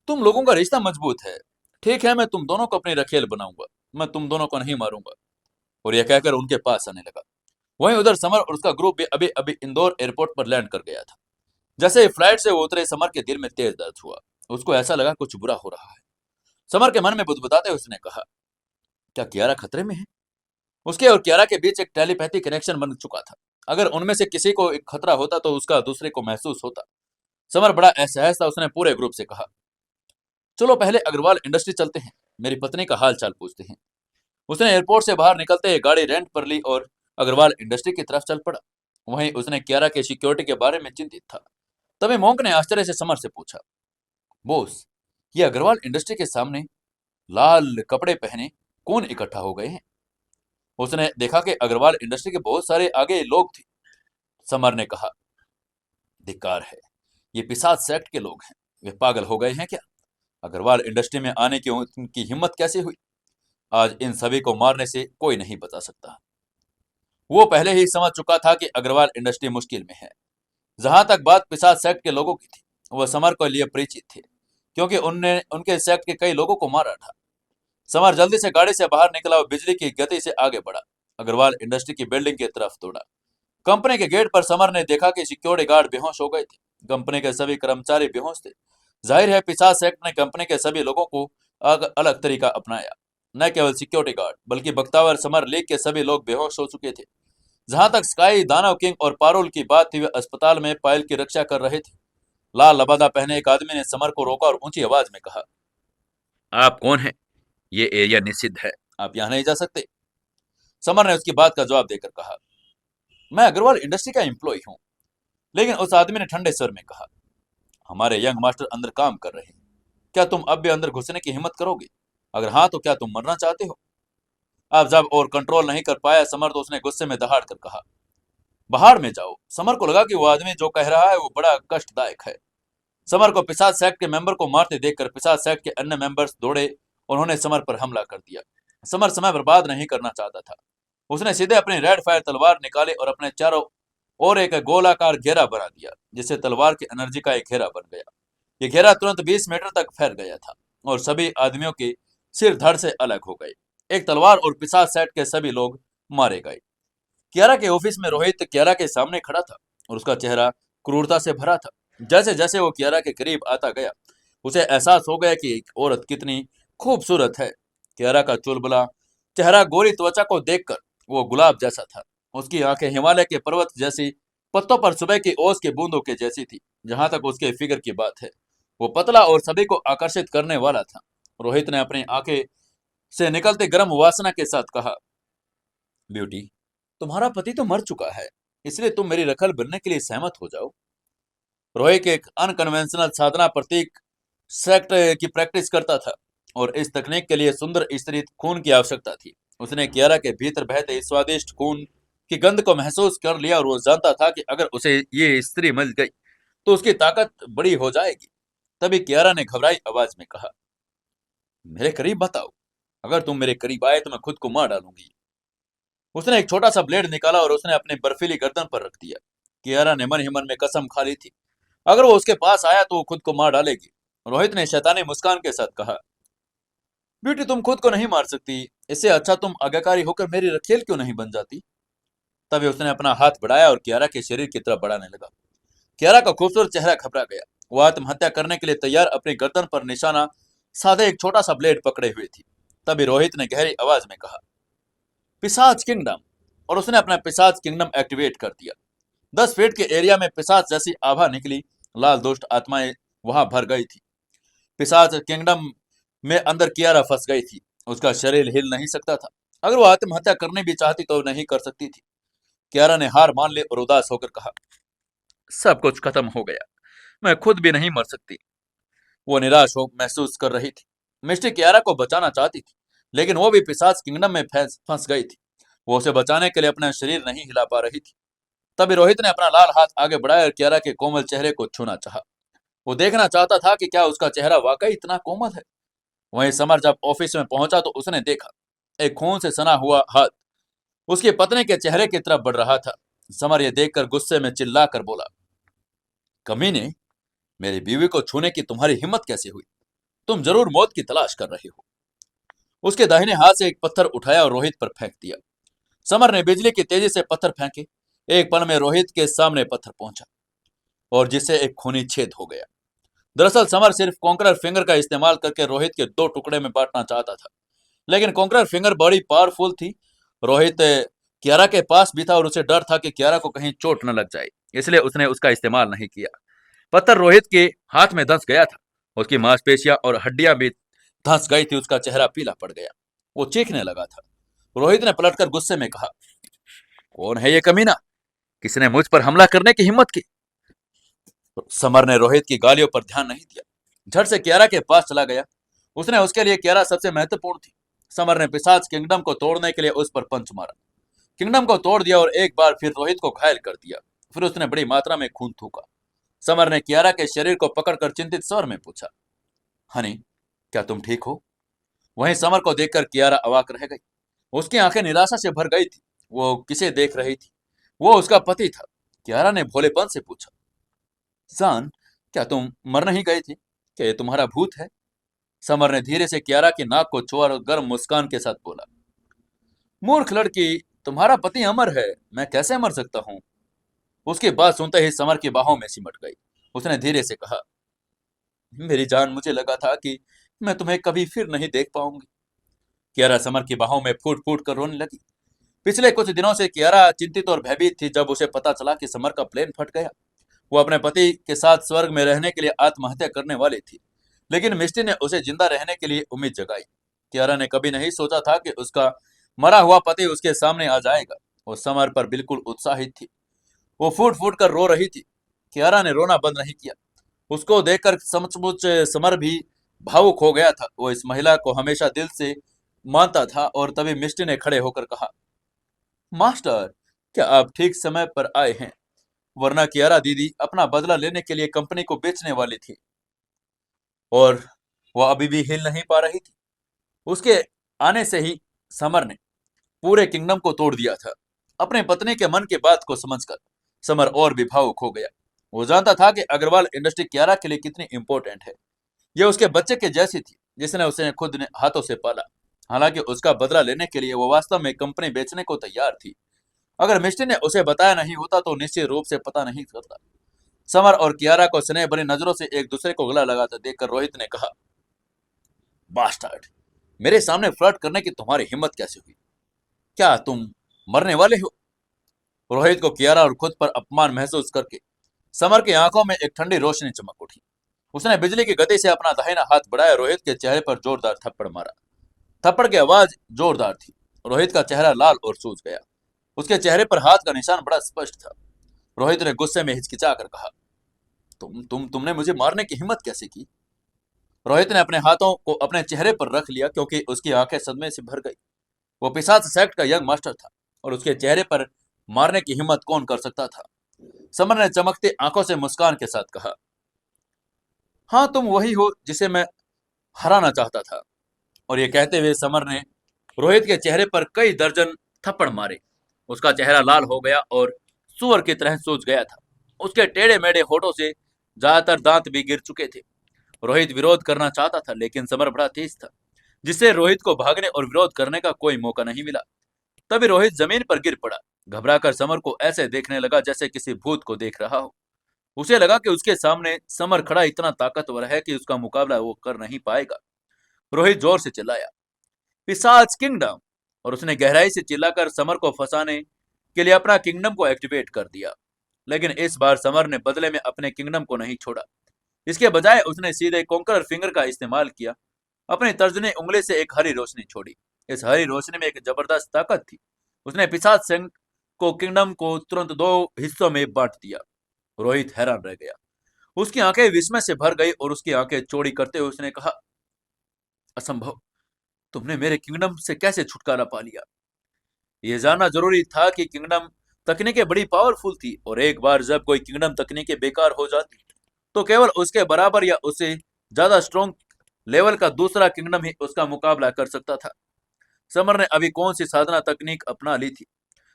तुम लोगों का रिश्ता मजबूत है, ठीक है, मैं तुम दोनों को अपनी रखेल बनाऊंगा, मैं तुम दोनों को नहीं मारूंगा। और यह कहकर उनके पास आने लगा। वहीं उधर समर और उसका ग्रुप भी अभी अभी इंदौर एयरपोर्ट पर लैंड कर गया था। जैसे ही फ्लाइट से वो उतरे, समर के दिल में तेज दर्द हुआ। उसको ऐसा लगा कुछ बुरा हो रहा है। समर के मन में बुदबुदाते उसने कहा, क्या कियारा खतरे में है? उसके और कियारा के बीच एक टेलीपैथी कनेक्शन बन चुका था। अगर उनमें से किसी को एक खतरा होता तो उसका दूसरे को महसूस होता। समर बड़ा असहज था। उसने पूरे ग्रुप से कहा, चलो पहले अग्रवाल इंडस्ट्री चलते हैं, मेरी पत्नी का हाल चाल पूछते हैं। उसने एयरपोर्ट से बाहर निकलते ही गाड़ी रेंट पर ली और अग्रवाल इंडस्ट्री की तरफ चल पड़ा। वहीं उसने कियारा के सिक्योरिटी के बारे में चिंतित था। तभी मोंक ने आश्चर्य से समर से पूछा, बोस, ये अग्रवाल इंडस्ट्री के सामने लाल कपड़े पहने कौन इकट्ठा हो गए हैं? उसने देखा कि अग्रवाल इंडस्ट्री के बहुत सारे आगे लोग थे। समर ने कहा, धिक्कार है, ये पिशाच सेक्ट के लोग हैं। वे पागल हो गए हैं क्या? अग्रवाल इंडस्ट्री में आने की उनकी हिम्मत कैसे हुई? आज इन सभी को मारने से कोई नहीं बचा सकता। वो पहले ही समझ चुका था कि अग्रवाल इंडस्ट्री मुश्किल में है। जहां तक बात पिशाच सेक्ट के लोगों की थी, वह समर के लिए परिचित थे, क्योंकि उनने उनके सेक्ट के कई लोगों को मारा था। समर जल्दी से गाड़ी से बाहर निकला और बिजली की गति से आगे बढ़ा। अग्रवाल इंडस्ट्री की बिल्डिंग की तरफ दौड़ा। कंपनी के गेट पर समर ने देखा कि सिक्योरिटी गार्ड बेहोश हो गए थे। कंपनी के सभी कर्मचारी बेहोश थे। जाहिर है पिशाच सेक्ट ने कंपनी के सभी लोगों को अलग तरीका अपनाया। न केवल सिक्योरिटी गार्ड बल्कि बख्तावर समर लीग के सभी लोग बेहोश हो चुके थे। जहां तक स्काई, दानव किंग और पारुल की बात थी, वे अस्पताल में पायल की रक्षा कर रहे थे। लाल लबादा पहने एक आदमी ने समर को रोका और ऊंची आवाज में कहा, आप कौन हैं? ये एरिया निषिद्ध है, आप यहाँ नहीं जा सकते। समर ने उसकी बात का जवाब देकर कहा, मैं अग्रवाल इंडस्ट्री का एम्प्लॉय हूँ। लेकिन उस आदमी ने ठंडे स्वर में कहा, हमारे यंग मास्टर अंदर काम कर रहे हैं। क्या तुम अब भी अंदर घुसने की हिम्मत करोगे? अगर हाँ तो क्या तुम मरना चाहते हो? अब जब और कंट्रोल नहीं कर पाया समर, तो उसने गुस्से में दहाड़ कर कहा, बाहर में जाओ। समर को लगा कि वो आदमी जो कह रहा है वो बड़ा कष्टदायक है। समर को पिशाच सेक्ट के मेंबर को मारते देखकर पिशाच सेक्ट के अन्य मेंबर्स दौड़े। उन्होंने समर पर हमला कर दिया। समर समय बर्बाद नहीं करना चाहता था। उसने सीधे अपनी रेड फायर तलवार निकाली और अपने चारों ओर एक गोलाकार घेरा बना दिया, जिससे तलवार की एनर्जी का एक घेरा बन गया। ये घेरा तुरंत 20 मीटर तक फैल गया था और सभी आदमियों के सिर धड़ से अलग हो गए। एक तलवार और पिशाच सेट के सभी लोग मारे गए। कियारा के ऑफिस में रोहित कियारा के सामने खड़ा था और उसका चेहरा क्रूरता से भरा था। जैसे जैसे वो कियारा के करीब आता गया, उसे एहसास हो गया कि एक औरत कितनी खूबसूरत है। कियारा का चुलबुला चेहरा, गोरी त्वचा को देखकर वो गुलाब जैसा था। उसकी आंखें हिमालय के पर्वत जैसी, पत्तों पर सुबह की ओस के बूंदों के जैसी थी। जहां तक उसके फिगर की बात है, वो पतला और सभी को आकर्षित करने वाला था। रोहित ने अपनी आंखें से निकलते गर्म वासना के साथ कहा, ब्यूटी, तुम्हारा पति तो मर चुका है, इसलिए तुम मेरी रखल बनने के लिए सहमत हो जाओ। रोहित एक अनकन्वेंशनल साधना प्रतीक सेक्ट की प्रैक्टिस करता था और इस तकनीक के लिए सुंदर स्त्री खून की आवश्यकता थी। उसने कियारा के भीतर बहते इस स्वादिष्ट खून की गंध को महसूस कर लिया और वो जानता था कि अगर उसे ये स्त्री मिल गई तो उसकी ताकत बड़ी हो जाएगी। तभी कियारा ने घबराई आवाज में कहा, मेरे करीब बताओ, अगर तुम मेरे करीब आए तो मैं खुद को मार डालूंगी। उसने एक छोटा सा ब्लेड निकाला और उसने अपने बर्फीली गर्दन पर रख दिया। कियारा ने मन ही मन में कसम खा ली थी, अगर वो उसके पास आया तो वो खुद को मार डालेगी। रोहित ने शैतानी मुस्कान के साथ कहा, ब्यूटी, तुम खुद को नहीं मार सकती, इससे अच्छा तुम आज्ञाकारी होकर मेरी रखेल क्यों नहीं बन जाती। तभी उसने अपना हाथ बढ़ाया और कियारा के शरीर की तरफ बढ़ाने लगा। कियारा का खूबसूरत चेहरा घबरा गया। वो आत्महत्या करने के लिए तैयार अपनी गर्दन पर निशाना साधे एक छोटा सा ब्लेड पकड़े हुए थी। तभी रोहित ने गहरी आवाज में कहा, पिशाच किंगडम, और उसने अपना पिशाच किंगडम एक्टिवेट कर दिया। 10 फीट के एरिया में पिशाच जैसी आभा निकली। लाल दुष्ट आत्माएं वहां भर गई थी। पिशाच किंगडम में अंदर कियारा फंस गई थी। उसका शरीर हिल नहीं सकता था। अगर वो आत्महत्या करनी भी चाहती तो नहीं कर सकती थी। कियारा ने हार मान ली और उदास होकर कहा, सब कुछ खत्म हो गया, मैं खुद भी नहीं मर सकती। वो निराश हो महसूस कर रही थी। मिस्टी कियारा को बचाना चाहती थी, लेकिन वो भी पिशाच किंगडम में फंस गई थी। वो उसे बचाने के लिए अपना शरीर नहीं हिला पा रही थी। तभी रोहित ने अपना लाल हाथ आगे बढ़ाया और कियारा के कोमल चेहरे को छूना चाहा। वो देखना चाहता था कि क्या उसका चेहरा वाकई इतना कोमल है। वहीं समर जब ऑफिस में पहुंचा तो उसने देखा एक खून से सना हुआ हाथ उसकी पत्नी के चेहरे की तरफ बढ़ रहा था। समर ये देखकर गुस्से में चिल्ला कर बोला, कमीने, मेरी बीवी को छूने की तुम्हारी हिम्मत कैसे हुई? तुम जरूर मौत की तलाश कर रहे हो। उसके दाहिने हाथ से एक पत्थर उठाया और रोहित पर फेंक दिया। समर ने बिजली की तेजी से पत्थर फेंके। एक पल में रोहित के सामने पत्थर पहुंचा और जिससे एक खूनी छेद हो गया। दरअसल समर सिर्फ कॉन्करर फिंगर का इस्तेमाल करके रोहित के 2 टुकड़े में बांटना चाहता था, लेकिन कॉन्करर फिंगर बड़ी पावरफुल थी। रोहित कियारा के पास भी था और उसे डर था कि कियारा को कहीं चोट न लग जाए, इसलिए उसने उसका इस्तेमाल नहीं किया। पत्थर रोहित के हाथ में धंस गया था। उसकी मांसपेशियां और हड्डियां भी धंस गई थी। उसका चेहरा पीला पड़ गया। वो चीखने लगा था। रोहित ने पलटकर गुस्से में कहा, कौन है ये कमीना? किसने मुझ पर हमला करने की हिम्मत की? समर ने रोहित की गालियों पर ध्यान नहीं दिया, झट से कियारा के पास चला गया। उसने उसके लिए कियारा सबसे महत्वपूर्ण थी। समर ने पिशाच किंगडम को तोड़ने के लिए उस पर पंच मारा, किंगडम को तोड़ दिया और एक बार फिर रोहित को घायल कर दिया। फिर उसने बड़ी मात्रा में खून थूका। समर ने कियारा के शरीर को पकड़कर चिंतित स्वर में पूछा, हनी, क्या तुम ठीक हो? वहीं समर को देखकर कियारा अवाक रह गई। उसकी आंखें निराशा से भर गई थी। वो किसे देख रही थी? वो उसका पति था। कियारा ने भोलेपन से पूछा, सान, क्या तुम मर नहीं गए थे? क्या ये तुम्हारा भूत है? समर ने धीरे से कियारा की नाक को छुआ और गर्म मुस्कान के साथ बोला, मूर्ख लड़की, तुम्हारा पति अमर है, मैं कैसे मर सकता हूँ? उसकी बात सुनते ही समर की बाहों में सिमट गई। उसने धीरे से कहा, मेरी जान, मुझे लगा था कि मैं तुम्हें कभी फिर नहीं देख पाऊंगी। कियारा समर की बाहों में फूट फूट कर रोने लगी। पिछले कुछ दिनों से कियारा चिंतित और भयभीत थी। जब उसे पता चला कि समर का प्लेन फट गया, वो अपने पति के साथ स्वर्ग में रहने के लिए आत्महत्या करने वाली थी, लेकिन मिस्टी ने उसे जिंदा रहने के लिए उम्मीद जगाई। कियारा ने कभी नहीं सोचा था कि उसका मरा हुआ पति उसके सामने आ जाएगा। वो समर पर बिल्कुल उत्साहित थी। वो फूट फूट कर रो रही थी। कियारा ने रोना बंद नहीं किया। उसको देखकर सचमुच समर भी भावुक हो गया था। वो इस महिला को हमेशा दिल से मानता था। और तभी मिस्टी ने खड़े होकर कहा, मास्टर, क्या आप ठीक समय पर आए हैं? वरना कियारा दीदी अपना बदला लेने के लिए कंपनी को बेचने वाली थी और वह अभी भी हिल नहीं पा रही थी। उसके आने से ही समर ने पूरे किंगडम को तोड़ दिया था। अपने पत्नी के मन की बात को समझकर समर और भी भावुक हो गया। वो जानता था कि अग्रवाल इंडस्ट्री कियारा के लिए कितनी इंपॉर्टेंट है। यह उसके बच्चे के जैसी थी, जिसने उसे खुद ने हाथों से पाला। हालांकि उसका बदला लेने के लिए वो वास्तव में कंपनी बेचने को तैयार थी। अगर मिस्टी ने उसे बताया नहीं होता तो निश्चित रूप से पता नहीं करता। समर और कियारा को स्नेह भरी नजरों से एक दूसरे को गला लगाते देखकर रोहित ने कहा, बास्टर्ड, मेरे सामने फ्लर्ट करने की तुम्हारी हिम्मत कैसे हुई? क्या तुम मरने वाले हो? रोहित को कियारा और खुद पर अपमान महसूस करके समर की आंखों में एक ठंडी रोशनी चमक उठी। उसने बिजली की गति से अपना दाहिना हाथ बढ़ाया, रोहित के चेहरे पर जोरदार थप्पड़ मारा। थप्पड़ की आवाज जोरदार थी। रोहित का चेहरा लाल और सूज गया। उसके चेहरे पर हाथ का निशान बड़ा स्पष्ट था। रोहित ने गुस्से में हिचकिचा कर कहा, तुमने मुझे मारने की हिम्मत कैसे की? रोहित ने अपने हाथों को अपने चेहरे पर रख लिया, क्योंकि उसकी आंखें सदमे से भर गई। वो पिशाच सेक्ट का यंग मास्टर था और उसके चेहरे पर मारने की हिम्मत कौन कर सकता था? समर ने चमकती आंखों से मुस्कान के साथ कहा, हाँ, तुम वही हो जिसे मैं हराना चाहता था। और ये कहते हुए समर ने रोहित के चेहरे पर कई दर्जन थप्पड़ मारे। उसका चेहरा लाल हो गया और सुअर की तरह सूज गया था। उसके टेढ़े मेढ़े होठों से ज्यादातर दांत भी गिर चुके थे। रोहित विरोध करना चाहता था, लेकिन समर बड़ा तेज था, जिससे रोहित को भागने और विरोध करने का कोई मौका नहीं मिला। तभी रोहित जमीन पर गिर पड़ा। घबराकर समर को ऐसे देखने लगा जैसे किसी भूत को देख रहा हो। उसे लगा कि उसके सामने समर खड़ा इतना ताकतवर है कि उसका मुकाबला वो कर नहीं पाएगा। रोहित जोर से चिल्लाया, पिशाच किंगडम! और उसने गहराई से चिल्लाकर समर को फंसाने के लिए अपना किंगडम को एक्टिवेट कर दिया। लेकिन इस बार समर ने बदले में अपने किंगडम को नहीं छोड़ा। इसके बजाय उसने सीधे कॉन्करर फिंगर का इस्तेमाल किया। अपनी तर्जनी उंगली से एक हरी रोशनी छोड़ी। इस हरी रोशनी में एक जबरदस्त ताकत थी। उसने पिशाच सिंह को किंगडम को तुरंत दो हिस्सों में बांट दिया। रोहित हैरान रह गया। उसकी आंखें विस्मय से भर गई और उसकी आंखें चौड़ी करते हुए उसने कहा, असंभव, तुमने मेरे किंगडम से कैसे छुटकारा पा लिया? यह जानना जरूरी था कि किंगडम तकनीकें बड़ी पावरफुल थी और एक बार जब कोई किंगडम तकनीकें बेकार हो जाती तो केवल उसके बराबर या उससे ज्यादा स्ट्रॉन्ग लेवल का दूसरा किंगडम ही उसका मुकाबला कर सकता था। समर ने अभी कौन सी साधना तकनीक अपना ली थी?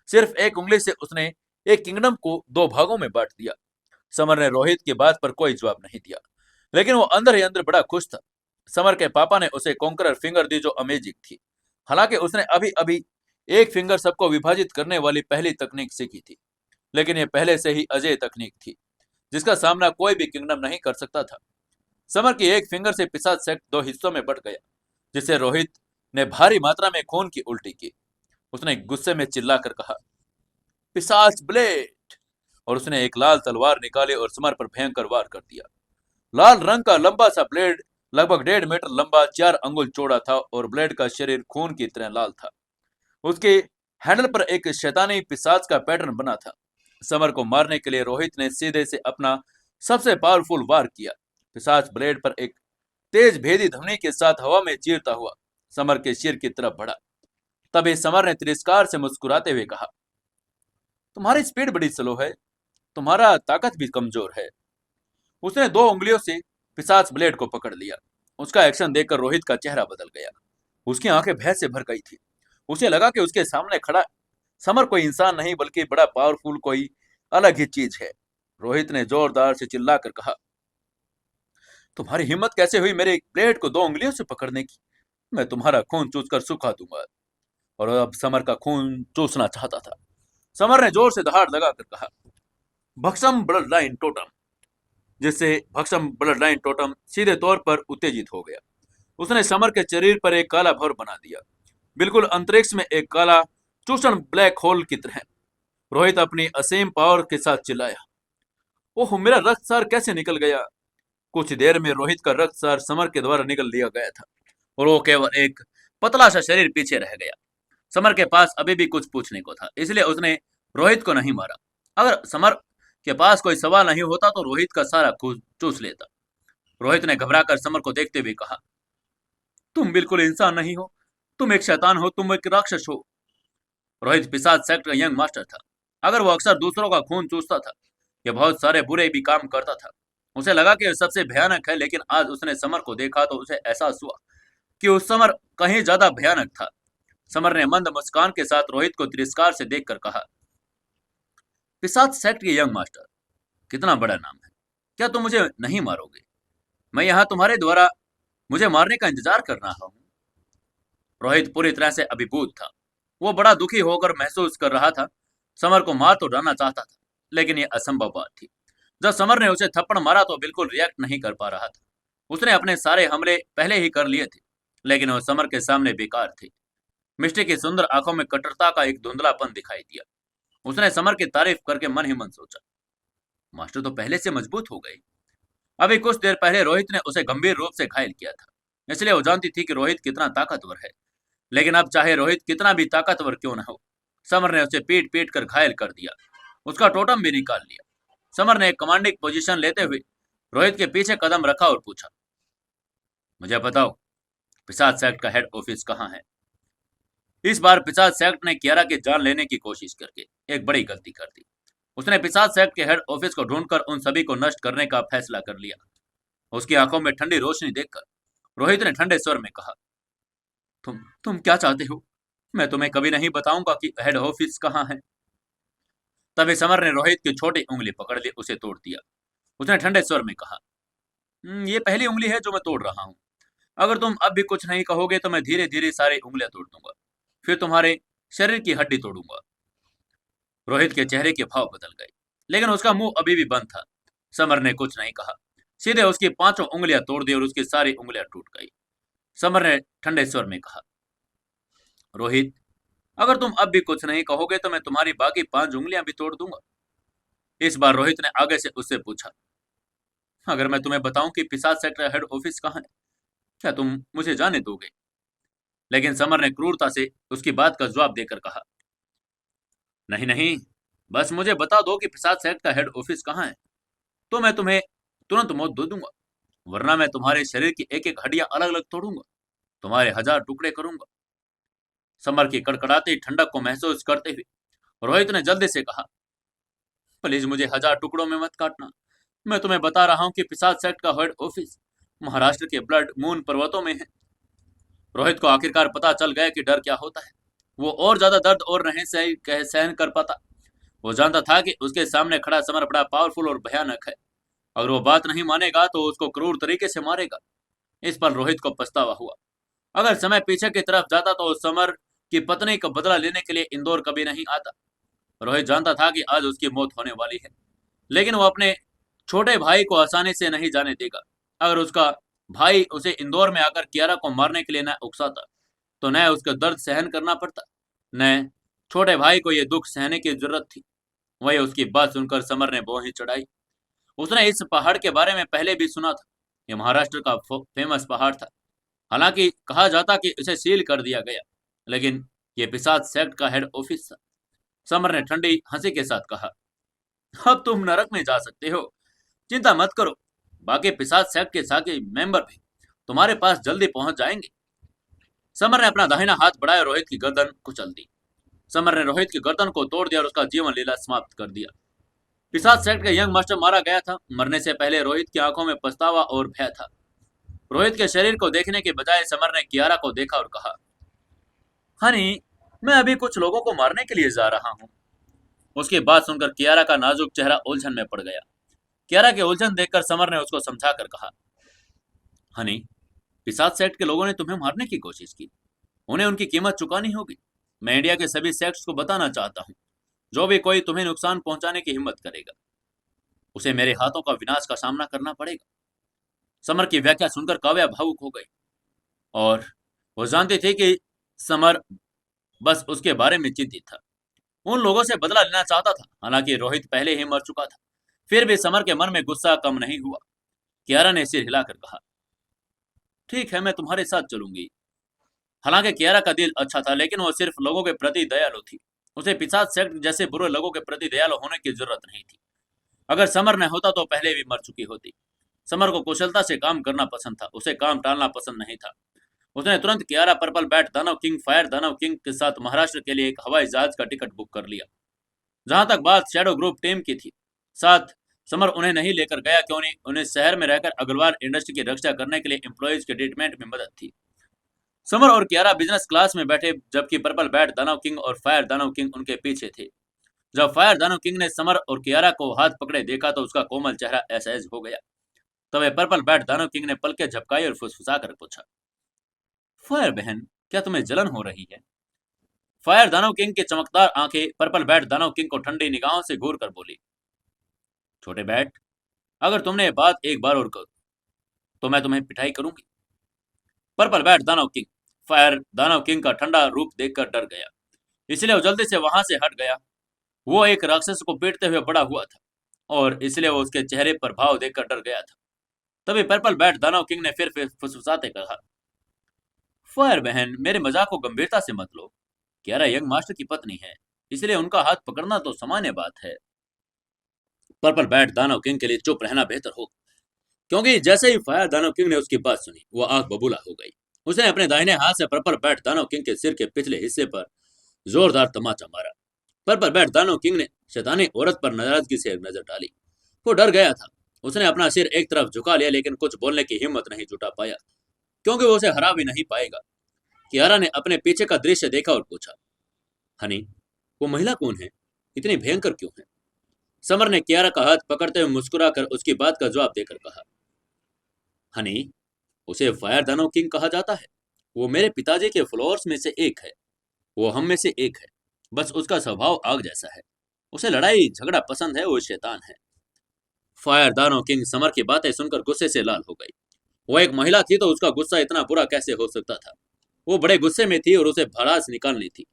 सिर्फ एक उंगली से उसने एक किंगडम को दो भागों में बांट दिया। समर ने रोहित की बात पर कोई जवाब नहीं दिया, लेकिन वो अंदर ही अंदर बड़ा खुश था। समर के पापा ने उसे कॉन्करर फिंगर दी, जो अमेजिंग थी। हालांकि उसने अभी अभी एक फिंगर सबको विभाजित करने वाली पहली तकनीक सीखी थी, लेकिन यह पहले से ही अजय तकनीक थी, जिसका सामना कोई भी किंगडम नहीं कर सकता था। समर की एक फिंगर से पिशाच सेक्ट दो हिस्सों में बट गया, जिससे रोहित ने भारी मात्रा में खून की उल्टी की। उसने गुस्से में चिल्लाकर कहा, पिशाच ब्लेड! और उसने एक लाल तलवार निकाली और समर पर भयंकर वार कर दिया। लाल रंग का लंबा सा ब्लेड लगभग 1.5 मीटर लंबा, 4 अंगुल चौड़ा था और ब्लेड का शरीर खून की तरह लाल था। उसके हैंडल पर एक शैतानी पिशाच का पैटर्न बना था। समर को मारने के लिए रोहित ने सीधे से अपना सबसे पावरफुल वार किया। पिशाच ब्लेड पर एक तेज भेदी ध्वनि के साथ हवा में चीरता हुआ समर के सिर की तरफ बढ़ा। तभी समर ने तिरस्कार से मुस्कुराते हुए कहा, तुम्हारी स्पीड बड़ी स्लो है, तुम्हारा ताकत भी कमजोर है। उसने 2 उंगलियों से पिशाच ब्लेड को पकड़ लिया। उसका एक्शन देखकर रोहित का चेहरा बदल गया। उसकी आंखें भय से भर गई थी। उसे लगा कि उसके सामने खड़ा समर कोई इंसान नहीं बल्कि बड़ा पावरफुल कोई अलग ही चीज है। रोहित ने जोरदार से चिल्लाकर कहा, तुम्हारी हिम्मत कैसे हुई मेरे ब्लेड को 2 उंगलियों से पकड़ने की? मैं तुम्हारा खून चूस कर सुखा दूंगा। और अब समर का खून चूसना चाहता था। समर ने जोर से दहाड़ लगाकर कहा, भक्षम ब्लड लाइन टोटम। जिससे भक्षम ब्लड लाइन टोटम सीधे तौर पर उत्तेजित हो गया। उसने समर के शरीर पर एक काला भौर बना दिया, बिल्कुल अंतरिक्ष में एक काला चूषण ब्लैक होल की तरह। रोहित अपनी असीम पावर के साथ चिल्लाया, ओह मेरा रक्तसार कैसे निकल गया? कुछ देर में रोहित का रक्तसार समर के द्वारा निकल लिया गया था और वो केवल एक पतला सा शरीर पीछे रह गया। समर के पास अभी भी कुछ पूछने को था, इसलिए उसने रोहित को नहीं मारा। अगर समर के पास कोई सवाल नहीं होता तो रोहित का सारा खून चूस लेता। रोहित ने घबराकर समर को देखते हुए कहा, तुम बिल्कुल इंसान नहीं हो, तुम एक शैतान हो, तुम एक राक्षस हो। रोहित पिशाच सेक्ट का यंग मास्टर था। अगर वो अक्सर दूसरों का खून चूसता था या बहुत सारे बुरे भी काम करता था, उसे लगा कि सबसे भयानक है। लेकिन आज उसने समर को देखा तो उसे एहसास हुआ कि उस समर कहीं ज्यादा भयानक था। समर ने मंद मुस्कान के साथ रोहित को तिरस्कार से देखकर कहा, पिशाच सेक्ट के यंग मास्टर, कितना बड़ा नाम है। क्या तुम मुझे नहीं मारोगे? मैं यहाँ तुम्हारे द्वारा मुझे मारने का इंतजार कर रहा हूँ। रोहित पूरी तरह से अभिभूत था। वो बड़ा दुखी होकर महसूस कर रहा था। समर को मार तो डालना चाहता था, लेकिन ये असंभव बात थी। जब समर ने उसे थप्पड़ मारा तो बिल्कुल रिएक्ट नहीं कर पा रहा था। उसने अपने सारे हमले पहले ही कर लिए थे, लेकिन वो समर के सामने बेकार थे। मिस्टी की सुंदर आंखों में कट्टरता का एक धुंधलापन दिखाई दिया। उसने समर की तारीफ करके मन ही मन सोचा, मास्टर तो पहले से मजबूत हो गए। अभी कुछ देर पहले रोहित ने उसे गंभीर रूप से घायल किया था, इसलिए वो जानती थी कि रोहित कितना ताकतवर है। लेकिन अब चाहे रोहित कितना भी ताकतवर क्यों न हो, समर ने उसे पीट पीट कर घायल कर दिया। उसका टोटम भी निकाल लिया। समर ने एक कमांडिंग पोजीशन लेते हुए रोहित के पीछे कदम रखा और पूछा, मुझे बताओ, पिशाच सेक्ट का हेड ऑफिस कहाँ है? इस बार पिशाच सेक्ट ने कियारा की जान लेने की कोशिश करके एक बड़ी गलती कर दी। उसने पिशाच सेक्ट के हेड ऑफिस को ढूंढकर उन सभी को नष्ट करने का फैसला कर लिया। उसकी आंखों में ठंडी रोशनी देखकर रोहित ने ठंडे स्वर में कहा, तुम क्या चाहते हो? मैं तुम्हें कभी नहीं बताऊंगा कि हेड ऑफिस कहाँ है। तभी समर ने रोहित की छोटी उंगली पकड़ ली, उसे तोड़ दिया। उसने ठंडे स्वर में कहा, ये पहली उंगली है जो मैं तोड़ रहा हूँ। अगर तुम अब भी कुछ नहीं कहोगे तो मैं धीरे धीरे सारी उंगलियां तोड़ दूंगा, फिर तुम्हारे शरीर की हड्डी तोड़ूंगा। रोहित के चेहरे के भाव बदल गए, लेकिन उसका मुंह अभी भी बंद था। समर ने कुछ नहीं कहा, सीधे उसकी 5 उंगलियां तोड़ दी और उसकी सारी उंगलियां टूट गई। समर ने ठंडे स्वर में कहा, रोहित, अगर तुम अब भी कुछ नहीं कहोगे तो मैं तुम्हारी बाकी 5 उंगलियां भी तोड़ दूंगा। इस बार रोहित ने आगे से उससे पूछा, अगर मैं तुम्हें बताऊं कि पिशाच सेक्टर हेड ऑफिस कहाँ है, क्या तुम मुझे जाने दोगे? लेकिन समर ने क्रूरता से उसकी बात का जवाब देकर कहा, नहीं नहीं, बस मुझे बता दो कि पिशाच सेक्टर का हेड ऑफिस कहाँ है, तो मैं तुम्हें तुरंत मौत दे दूंगा। वरना मैं तुम्हारे शरीर की एक एक हड्डियां अलग अलग तोड़ूंगा, तुम्हारे 1000 टुकड़े करूंगा। समर की कड़कड़ाती ठंडक को महसूस करते हुए रोहित ने जल्दी से कहा, प्लीज मुझे 1000 टुकड़ों में मत काटना। मैं तुम्हें बता रहा हूँ कि पिशाच सेक्ट का हेड ऑफिस महाराष्ट्र के ब्लड मून पर्वतों में है। रोहित को आखिरकार पता चल गया कि डर क्या होता है। वो और ज्यादा दर्द और नहीं सहन कर पाता। वो जानता था कि उसके सामने खड़ा समर बड़ा पावरफुल और भयानक है। अगर वो बात नहीं मानेगा तो उसको क्रूर तरीके से मारेगा। इस पर रोहित को पछतावा हुआ। अगर समय पीछे की तरफ जाता तो समर की पत्नी का बदला लेने के लिए इंदौर कभी नहीं आता। रोहित जानता था कि आज उसकी मौत होने वाली है, लेकिन वो अपने छोटे भाई को आसानी से नहीं जाने देगा। अगर उसका भाई उसे इंदौर में आकर कियारा को मारने के लिए न उकसाता तो न उसका दर्द सहन करना पड़ता, न छोटे भाई को यह दुख सहने की जरूरत थी। वही उसकी बात सुनकर समर ने बोही चढ़ाई। उसने इस पहाड़ के बारे में पहले भी सुना था। यह महाराष्ट्र का फेमस पहाड़ था। हालांकि कहा जाता कि इसे सील कर दिया गया, लेकिन यह पिशाच सेक्ट का हेड ऑफिस था। समर ने ठंडी हंसी के साथ कहा, अब तुम नरक में जा सकते हो, चिंता मत करो, बाकी पिशाच सेक्ट के साथी मेंबर भी तुम्हारे पास जल्दी पहुंच जाएंगे। समर ने अपना दाहिना हाथ बढ़ाया और रोहित की गर्दन कुचल दी। समर ने रोहित की गर्दन को तोड़ दिया और उसका जीवन लीला समाप्त कर दिया। पिशाच सेक्ट का यंग मास्टर मारा गया था। मरने से पहले रोहित की आंखों में पछतावा और भय था। रोहित के शरीर को देखने के बजाय समर ने कियारा को देखा और कहा, हनी, मैं अभी कुछ लोगों को मारने के लिए जा रहा हूँ। उसकी बात सुनकर कियारा का नाजुक चेहरा उलझन में पड़ गया। कियारा की उलझन देखकर समर ने उसको समझाकर कहा, हनी, पिशाच सेक्ट के लोगों ने तुम्हें मारने की कोशिश की, उन्हें उनकी कीमत चुकानी होगी। मैं इंडिया के सभी सेक्ट्स को बताना चाहता हूँ, जो भी कोई तुम्हें नुकसान पहुंचाने की हिम्मत करेगा, उसे मेरे हाथों का विनाश का सामना करना पड़ेगा। समर की व्याख्या सुनकर काव्या भावुक हो गई और वो जानती थी कि समर बस उसके बारे में चिंतित था, उन लोगों से बदला लेना चाहता था। हालांकि रोहित पहले ही मर चुका था, फिर भी समर के मन में गुस्सा कम नहीं हुआ। कियारा ने सिर हिलाकर कहा, ठीक है, मैं तुम्हारे साथ चलूंगी। हालांकि कियारा का दिल अच्छा था, लेकिन वो सिर्फ लोगों के प्रति दयालु थी। उसे पिशाच सेक्ट जैसे बुरे लोगों के प्रति दयालु होने की जरूरत नहीं थी। अगर समर न होता तो पहले भी मर चुकी होती। समर को कुशलता से काम करना पसंद था, उसे काम टालना पसंद नहीं था। उसने तुरंत कियारा, पर्पल बैट दानव किंग, फायर दानव किंग के साथ महाराष्ट्र के लिए एक हवाई जहाज का टिकट बुक कर लिया। जहां तक बात शैडो ग्रुप टीम की थी, साथ समर उन्हें नहीं लेकर गया क्योंकि उन्हें शहर में रहकर अग्रवाल इंडस्ट्री की रक्षा करने के लिए एम्प्लॉयज के ट्रीटमेंट में मदद थी। समर और कियारा बिजनेस क्लास में बैठे, जबकि पर्पल बैट दानव किंग और फायर दानव किंग उनके पीछे थे। जब फायर दानव किंग ने समर और कियारा को हाथ पकड़े देखा तो उसका कोमल चेहरा असहज हो गया। तब पर्पल बैट दानव किंग ने पलके झपकाई और फुसफुसा कर पूछा, फायर बहन, क्या तुम्हें जलन हो रही है? फायर दानव किंग की चमकदार आंखें पर्पल बैट दानव किंग को ठंडी निगाहों से घूर कर बोली, छोटे बैट, अगर तुमने ये बात एक बार और कर तो मैं तुम्हें पिटाई करूंगी। पर्पल बैट दानव किंग फायर दानव किंग का ठंडा रूप देखकर डर गया, इसलिए वो जल्दी से वहां से हट गया। वो एक राक्षस को पीटते हुए बड़ा हुआ था और इसलिए वो उसके चेहरे पर भाव देखकर डर गया था। तभी पर्पल बैट दानव किंग ने फिर फुसफुसाते कहा, फायर बहन, मेरे मजाक को गंभीरता से मत लो। कियारा यंग मास्टर की पत्नी है, इसलिए उनका हाथ पकड़ना तो सामान्य बात है। पर्पल बैट दानव किंग के लिए चुप रहना बेहतर हो, क्योंकि जैसे ही फायर दानव किंग ने उसकी बात सुनी, वो आग बबूला हो गई। उसने अपने दाहिने हाथ से पर्पल बैट दानव किंग के सिर के पिछले हिस्से पर जोरदार तमाचा मारा। पर्पल बैट दानव किंग ने शैतानी औरत पर नाराजगी से एक नजर डाली। वो डर गया था। उसने अपना सिर एक तरफ झुका लिया, लेकिन कुछ बोलने की हिम्मत नहीं जुटा पाया, क्योंकि वो उसे हरा भी नहीं पाएगा। कियारा ने अपने पीछे का दृश्य देखा और पूछा, हनी, वो महिला कौन है? इतनी भयंकर क्यों है? समर ने कियारा का हाथ पकड़ते हुए मुस्कुराकर उसकी बात का जवाब देकर कहा, हनी, उसे फायर दानव किंग कहा जाता है। वो मेरे पिताजी के फॉलोअर्स में से एक है। वो हम में से एक है। बस उसका स्वभाव आग जैसा है। उसे लड़ाई झगड़ा पसंद है। वो शैतान है। फायर दानव किंग समर की बातें सुनकर गुस्से से लाल हो गई। वो एक महिला थी तो उसका गुस्सा इतना बुरा कैसे हो सकता था? वो बड़े गुस्से में थी और उसे भड़ास निकालनी थी।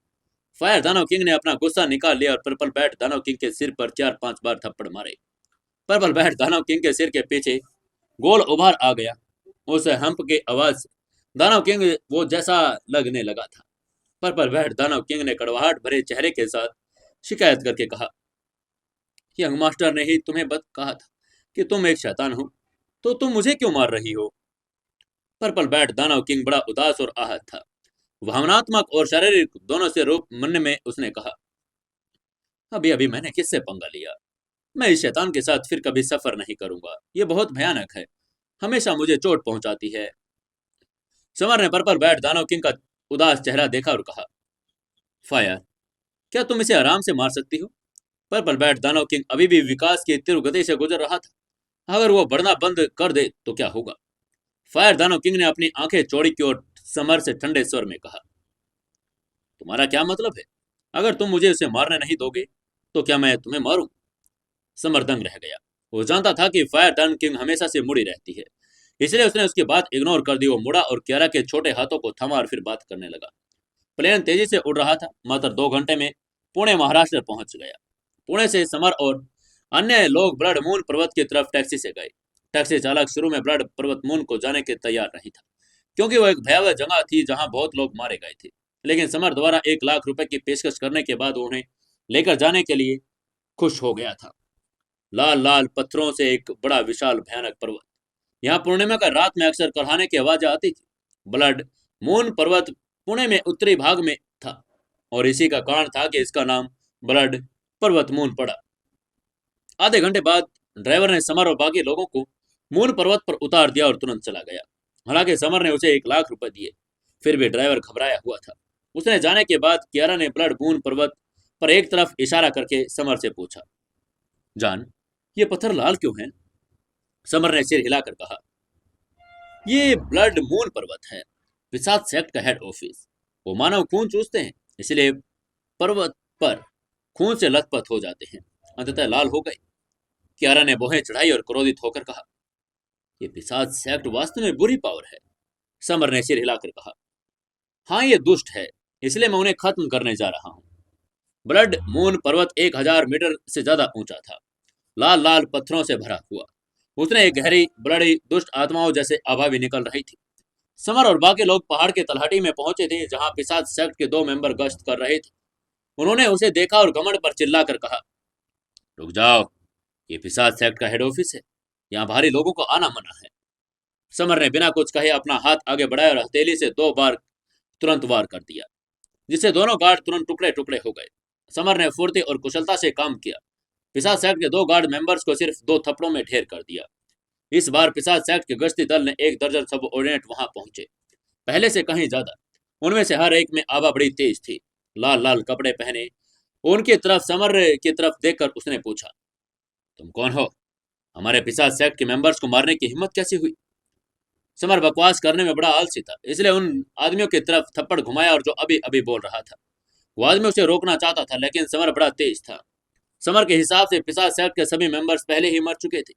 फायर दानव किंग ने अपना गुस्सा निकाल लिया और पर्पल बैट दानव किंग के सिर पर 4-5 बार थप्पड़ मारे। पर्पल बैट दानव किंग के सिर के पीछे गोल उभार आ गया। उस हंप की आवाज से दानव किंग वो जैसा लगने लगा था। पर्पल बैट दानव किंग ने कड़वाहट भरे चेहरे के साथ शिकायत करके कहा, यंग मास्टर ने ही तुम्हें बत कहा था कि तुम एक शैतान हो, तो तुम मुझे क्यों मार रही हो? पर्पल बैट दानव किंग बड़ा उदास और आहत था। भावनात्मक और शारीरिक दोनों से रूप मन में उसने कहा, अभी अभी मैंने किससे पंगा लिया? मैं इस शैतान के साथ फिर कभी सफर नहीं करूंगा। ये बहुत भयानक है, हमेशा मुझे चोट पहुंचाती है। समर ने पर्पल बैट दानव किंग का उदास चेहरा देखा और कहा, फायर, क्या तुम इसे आराम से मार सकती हो? पर्पल बैट दानव किंग अभी भी विकास की तीव्र गति से गुजर रहा था। अगर वो बढ़ना बंद कर दे तो क्या होगा? फायर दानव किंग ने अपनी आंखें चौड़ी की और समर से ठंडे स्वर में कहा, तुम्हारा क्या मतलब है? अगर तुम मुझे उसे मारने नहीं दोगे तो क्या मैं तुम्हें मारूं? समर दंग रह गया। वो जानता था कि फायर दानव किंग हमेशा से मुड़ी रहती है, इसलिए उसने उसकी बात इग्नोर कर दी। वो मुड़ा और कियारा के छोटे हाथों को थमा और फिर बात करने लगा। प्लेन तेजी से उड़ रहा था। मात्र 2 घंटे में पुणे महाराष्ट्र पहुंच गया। पुणे से समर और अन्य लोग ब्लड मून पर्वत की तरफ टैक्सी से गए। टैक्सी चालक शुरू में ब्लड पर्वत मून को जाने के तैयार नहीं था, क्योंकि वो एक भयावह जगह थी जहां बहुत लोग मारे गए थे। लेकिन समर द्वारा 1 लाख रुपए की पेशकश करने के बाद उन्हें लेकर जाने के लिए खुश हो गया था। लाल लाल पत्थरों से एक बड़ा विशाल भयानक पर्वत। यहाँ पूर्णिमा का रात में अक्सर करहाने की आवाज आती थी। ब्लड मून पर्वत पुणे में उत्तरी भाग में था और इसी का कारण था कि इसका नाम ब्लड पर्वत मून पड़ा। आधे घंटे बाद ड्राइवर ने समर और बाकी लोगों को मून पर्वत पर उतार दिया और तुरंत चला गया। हालांकि समर ने उसे 1 लाख रुपए दिए, फिर भी ड्राइवर घबराया हुआ था। उसने जाने के बाद कियारा ने ब्लड मून पर्वत पर एक तरफ इशारा करके समर से पूछा, जान, ये पत्थर लाल क्यों है? समर ने सिर हिलाकर कहा, ये ब्लड मून पर्वत है, पिशाच सेक्ट का हेड ऑफिस। वो मानव खून चूसते हैं, इसलिए पर्वत पर खून से लथपथ हो जाते हैं। अंततः लाल हो गए। कियारा ने भौहें चढ़ाई और क्रोधित होकर कहा, ये पिशाच सेक्ट वास्तव में बुरी पावर है। समर ने सिर हिलाकर कहा, हाँ, ये दुष्ट है, इसलिए मैं उन्हें खत्म करने जा रहा हूँ। ब्लड मून पर्वत 1000 मीटर से ज्यादा ऊंचा था, लाल लाल पत्थरों से भरा हुआ। उसने एक गहरी बड़ी दुष्ट आत्माओं जैसे आभा भी निकल रही थी। समर और बाकी लोग पहाड़ के तलहटी में पहुंचे थे, जहां पिशाच सेक्ट के 2 मेंबर गश्त कर रहे थे। उन्होंने उसे देखा और घमंड पर चिल्लाकर कहा, रुक जाओ, ये पिशाच सेक्ट का हेड ऑफिस है, यहाँ बाहरी लोगों को आना मना है। समर ने बिना कुछ कहे अपना हाथ आगे बढ़ाया और हथेली से 2 बार तुरंत वार कर दिया, जिससे दोनों गार्ड तुरंत टुकड़े टुकड़े हो गए। समर ने फुर्ती और कुशलता से काम किया। पिशाच सेक्ट के 2 गार्ड मेंबर्स को सिर्फ 2 थप्पड़ों में ढेर कर दिया। इस बार पिशाच सेक्ट के गश्ती दल ने 1 दर्जन सबऑर्डिनेट वहां पहुंचे, पहले से कहीं ज्यादा। उनमें से हर एक में आभा बड़ी तेज थी, लाल लाल कपड़े पहने। उनकी तरफ समर की तरफ देखकर उसने पूछा, तुम कौन हो? हमारे पिशाच सेक्ट के मेंबर्स को मारने की हिम्मत कैसे हुई? समर बकवास करने में बड़ा आलसी था, इसलिए उन आदमियों की तरफ थप्पड़ घुमाया और जो अभी अभी बोल रहा था। वो आदमी उसे रोकना चाहता था, लेकिन समर बड़ा तेज था। समर के हिसाब से पिशाच सेक्ट के सभी मेंबर्स पहले ही मर चुके थे।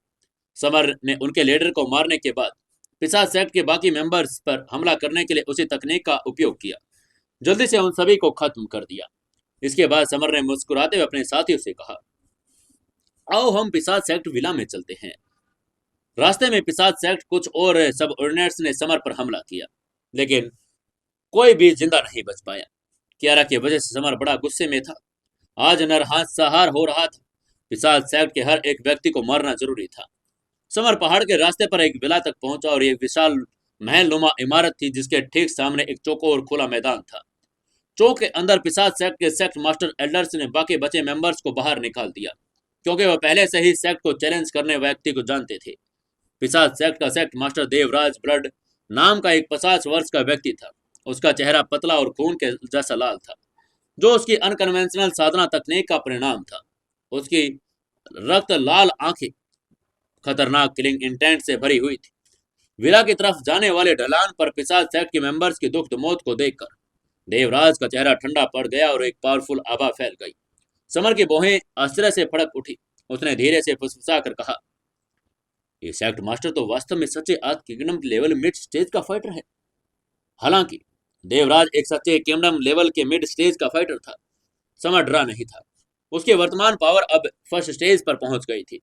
समर ने उनके लीडर को मारने के बाद पिशाच सेक्ट के बाकी मेंबर्स पर हमला करने के लिए उसी तकनीक का उपयोग किया, जल्दी से उन सभी को खत्म कर दिया। इसके बाद समर ने मुस्कुराते हुए अपने साथियों से कहा, आओ हम पिशाच सेक्ट विला में चलते हैं। रास्ते में पिशाच सेक्ट कुछ और सब ऑर्डिनेट्स ने समर पर हमला किया, लेकिन कोई भी जिंदा नहीं बच पाया। कियारा की वजह से समर बड़ा गुस्से में था। आज नरसंहार हो रहा था। पिशाच सेक्ट के हर एक व्यक्ति को मारना जरूरी था। समर पहाड़ के रास्ते पर एक विला तक पहुंचा और एक विशाल महल नुमा इमारत थी, जिसके ठीक सामने एक चौकोर खुला मैदान था। चौक के अंदर पिशाच सेक्ट के सेक्ट मास्टर एल्डर्स ने बाकी बचे मेंबर्स को बाहर निकाल दिया, क्योंकि वह पहले से ही सेक्ट को चैलेंज करने व्यक्ति को जानते थे। पिशाच सेक्ट का सेक्ट मास्टर देवराज ब्लड नाम का एक 50 वर्ष का व्यक्ति था। उसका चेहरा पतला और खून के जैसा लाल था, जो उसकी अनकन्वेंशनल साधना तकनीक का परिणाम था। उसकी रक्त लाल आंखें खतरनाक किलिंग इंटेंट से भरी हुई थी। विला की तरफ जाने वाले ढलान पर पिशाच सेक्ट के मेंबर्स की दुखद मौत को देखकर देवराज का चेहरा ठंडा पड़ गया और एक पावरफुल आभा फैल गई। समर की भौहें आश्चर्य से फड़क उठी। उसने धीरे से फुसफुसा कर कहा, ये सेक्ट मास्टर तो वास्तव में सच्चे आद किंगडम लेवल मिड स्टेज का फाइटर है। हालांकि देवराज एक सच्चे किंगडम लेवल के मिड स्टेज का फाइटर था, समर डरा नहीं था। उसकी वर्तमान पावर अब फर्स्ट स्टेज पर पहुंच गई थी।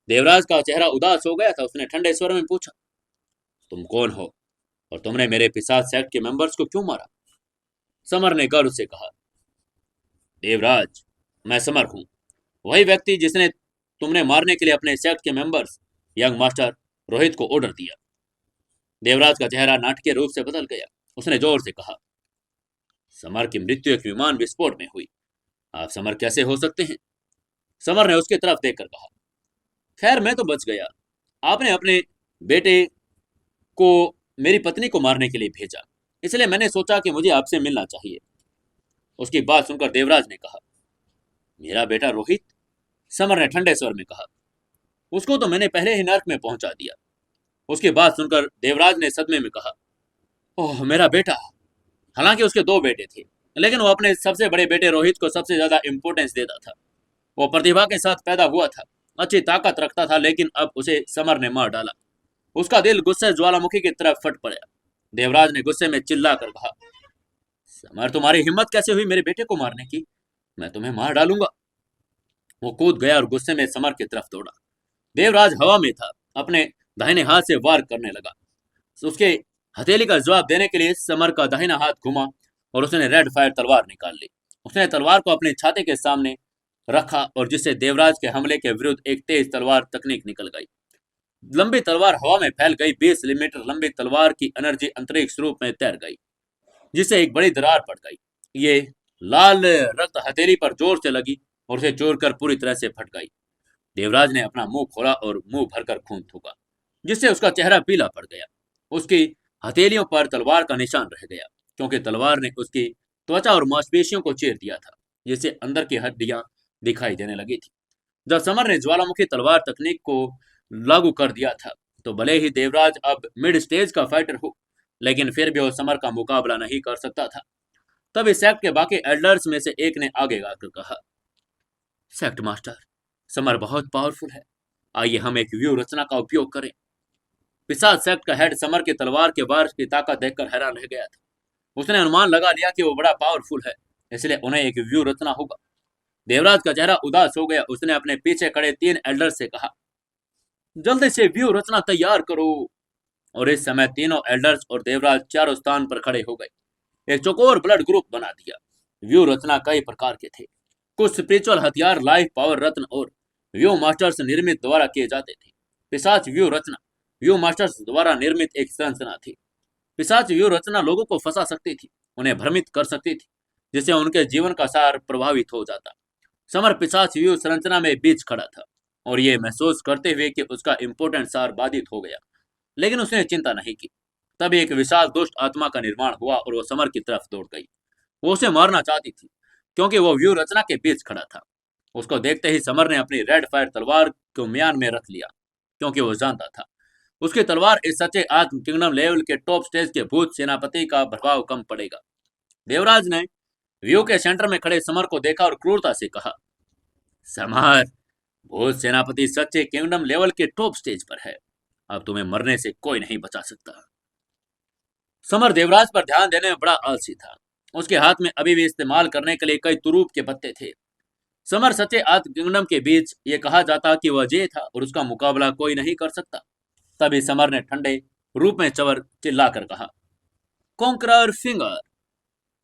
देवराज का चेहरा उदास हो गया था। उसने ठंडे स्वर में पूछा, तुम कौन हो और तुमने मेरे पिशाच सेक्ट के मेंबर्स को क्यों मारा? समर ने गर्व से कहा, देवराज, मैं समर हूं, वही व्यक्ति जिसने तुमने मारने के लिए अपने सेक्ट के मेंबर्स यंग मास्टर रोहित को ऑर्डर दिया। देवराज का चेहरा नाटकीय रूप से बदल गया। उसने जोर से कहा, समर की मृत्यु एक विमान विस्फोट में हुई। आप समर कैसे हो सकते हैं? समर ने उसकी तरफ देखकर कहा, खैर मैं तो बच गया। आपने अपने बेटे को मेरी पत्नी को मारने के लिए भेजा, इसलिए मैंने सोचा कि मुझे आपसे मिलना चाहिए। उसकी बात सुनकर देवराज ने कहा, मेरा बेटा रोहित? समर ने ठंडे स्वर में कहा, उसको तो मैंने पहले ही नर्क में पहुंचा दिया। उसकी बात सुनकर देवराज ने सदमे में कहा, ओह, मेरा बेटा। हालांकि उसके 2 बेटे थे, लेकिन वो अपने सबसे बड़े बेटे रोहित को सबसे ज्यादा इंपोर्टेंस देता था। वो प्रतिभा के साथ पैदा हुआ था, अच्छी ताकत रखता था, लेकिन अब उसे समर ने मार डाला। उसका दिल गुस्से ज्वालामुखी की तरफ फट पड़ा। देवराज ने गुस्से में चिल्ला कर कहा, समर, तुम्हारी हिम्मत कैसे हुई मेरे बेटे को मारने की? मैं तुम्हें मार डालूंगा। वो कूद गया और गुस्से में समर की तरफ दौड़ा। देवराज हवा में था, अपने दाहिने हाथ से वार करने लगा। उसके हथेली का जवाब देने के लिए समर का दाहिना हाथ घुमा और उसने रेड फायर तलवार निकाल ली। उसने तलवार को अपनी छाती के सामने रखा और जिससे देवराज के हमले के विरुद्ध एक तेज तलवार तकनीक निकल गई। लंबी तलवार हवा में फैल गई। 20 मीटर लंबी तलवार की एनर्जी अंतरिक्ष रूप में तैर गई, जिससे एक बड़ी दरार पड़ गई। ये लाल रक्त हथेली पर जोर से लगी और उसे चोरकर पूरी तरह से फट गई। देवराज ने अपना मुंह खोला और मुंह भरकर खून थूका, जिससे उसका चेहरा पीला पड़ गया। उसकी हथेलियों पर तलवार का निशान रह गया, क्योंकि तलवार ने उसकी त्वचा और मांसपेशियों को चीर दिया था, जिससे अंदर की हड्डियां दिखाई देने लगी थी। जब समर ने ज्वालामुखी तलवार तकनीक को लागू कर दिया था, तो भले ही देवराज अब मिड स्टेज का फाइटर हो, लेकिन फिर भी वो समर का मुकाबला नहीं कर सकता था। तब इस सेक्ट के बाकी एल्डर्स में से एक ने आगे आकर कहा, सेक्ट मास्टर, समर बहुत पावरफुल है, आइए हम एक व्यू रचना का उपयोग करें। पिशाच सेक्ट का हेड समर की तलवार के वार की ताकत देखकर हैरान रह गया था। उसने अनुमान लगा लिया कि वो बड़ा पावरफुल है, इसलिए उन्हें एक व्यू रचना होगा। देवराज का चेहरा उदास हो गया। उसने अपने पीछे खड़े 3 एल्डर्स से कहा, जल्दी से व्यू रचना तैयार करो। और इस समय तीनों एल्डर्स और देवराज चारों स्थान पर खड़े हो गए। एक चौकोर ब्लड ग्रुप बना दिया। व्यू रचना कई प्रकार के थे। कुछ स्पिरिचुअल हथियार, लाइफ पावर रत्न और व्यू मास्टर्स निर्मित द्वारा किए जाते थे। पिशाच व्यू रचना व्यू मास्टर्स द्वारा निर्मित एक संरचना थी। पिशाच व्यू रचना लोगों को फंसा सकती थी, उन्हें भ्रमित कर सकती थी, जिससे उनके जीवन का सार प्रभावित हो जाता। समर पिशाच व्यू संरचना में बीच खड़ा था और ये महसूस करते हुए कि उसका इंपोर्टेंट सार बाधित हो गया, लेकिन उसने चिंता नहीं की। तब एक विशाल दुष्ट आत्मा का निर्माण हुआ और वो समर की तरफ दौड़ गई। वो उसे मारना चाहती थी, क्योंकि वो व्यू रचना के बीच खड़ा था। उसको देखते ही समर ने अपनी रेड फायर तलवार को म्यान में रख लिया, क्योंकि वो जानता था उसकी तलवार इस सच्चे आत्म किंगडम लेवल के टॉप स्टेज के भूत सेनापति का प्रभाव कम पड़ेगा। देवराज ने व्यू के सेंटर में खड़े समर को देखा और क्रूरता से कहा, समर, भूत सेनापति सच्चे किंगडम लेवल के टॉप स्टेज पर है। अब तुम्हें मरने से कोई नहीं बचा सकता। समर देवराज पर ध्यान देने में बड़ा आलसी था। उसके हाथ में अभी भी इस्तेमाल करने के लिए कई तुरूप के पत्ते थे। समर सच्चे आत्म किंगडम के बीच ये कहा जाता कि वह अजय था और उसका मुकाबला कोई नहीं कर सकता। तभी समर ने ठंडे रूप में चवर चिल्लाकर कहा, conqueror finger,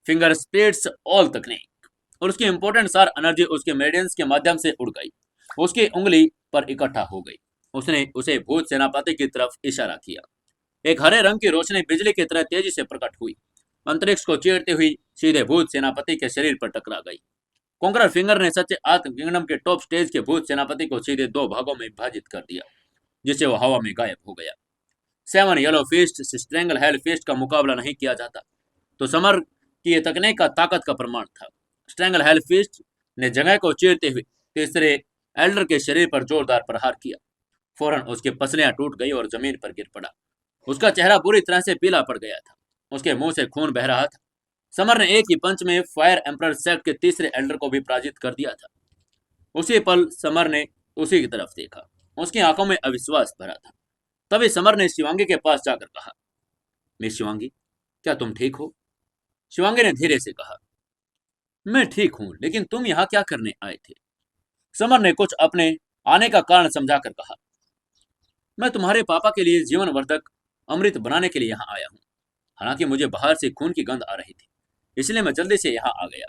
finger splits all तकनीक। और उसकी इंपोर्टेंट सार एनर्जी उसके मेडियंस के माध्यम से उड़ गई, उसकी उंगली पर इकट्ठा हो गई। उसने उसे भूत सेनापति की तरफ इशारा किया। एक हरे रंग की रोशनी बिजली की तरह तेजी से प्रकट हुई, अंतरिक्ष को चीरती हुई सीधे भूत सेनापति के शरीर पर टकरा गई। कॉन्करर फिंगर ने सच्चे आत्म किंगडम के टॉप स्टेज के भूत सेनापति को सीधे 2 भागों में विभाजित कर दिया, जिससे वो हवा में गायब हो गया। 7 येलो फिस्ट से स्ट्रेंगल हेल फिस्ट का मुकाबला नहीं किया जाता, तो समर की यह तकनीक का ताकत का प्रमाण था। स्ट्रेंगल हेल फिस्ट ने जगह को चीरते हुए तीसरे एल्डर के शरीर पर जोरदार प्रहार किया। फौरन उसकी पसलियां टूट गई और जमीन पर गिर पड़ा। उसका चेहरा बुरी तरह से पीला पड़ गया था, उसके मुंह से खून बह रहा था। समर ने एक ही पंच में फायर एम्परर सेक्ट के तीसरे एल्डर को भी पराजित कर दिया था। उसी पल समर ने उसी की तरफ देखा। उसकी आंखों में अविश्वास भरा था। तभी समर ने शिवांगी के पास जाकर कहा, मिस शिवांगी, क्या तुम ठीक हो? शिवांगी ने धीरे से कहा, मैं ठीक हूं, लेकिन तुम यहाँ क्या करने आए थे? समर ने कुछ अपने आने का कारण समझाकर कहा, मैं तुम्हारे पापा के लिए जीवन वर्धक अमृत बनाने के लिए यहाँ आया हूँ। हालांकि मुझे बाहर से खून की गंध आ रही थी, इसलिए मैं जल्दी से यहाँ आ गया।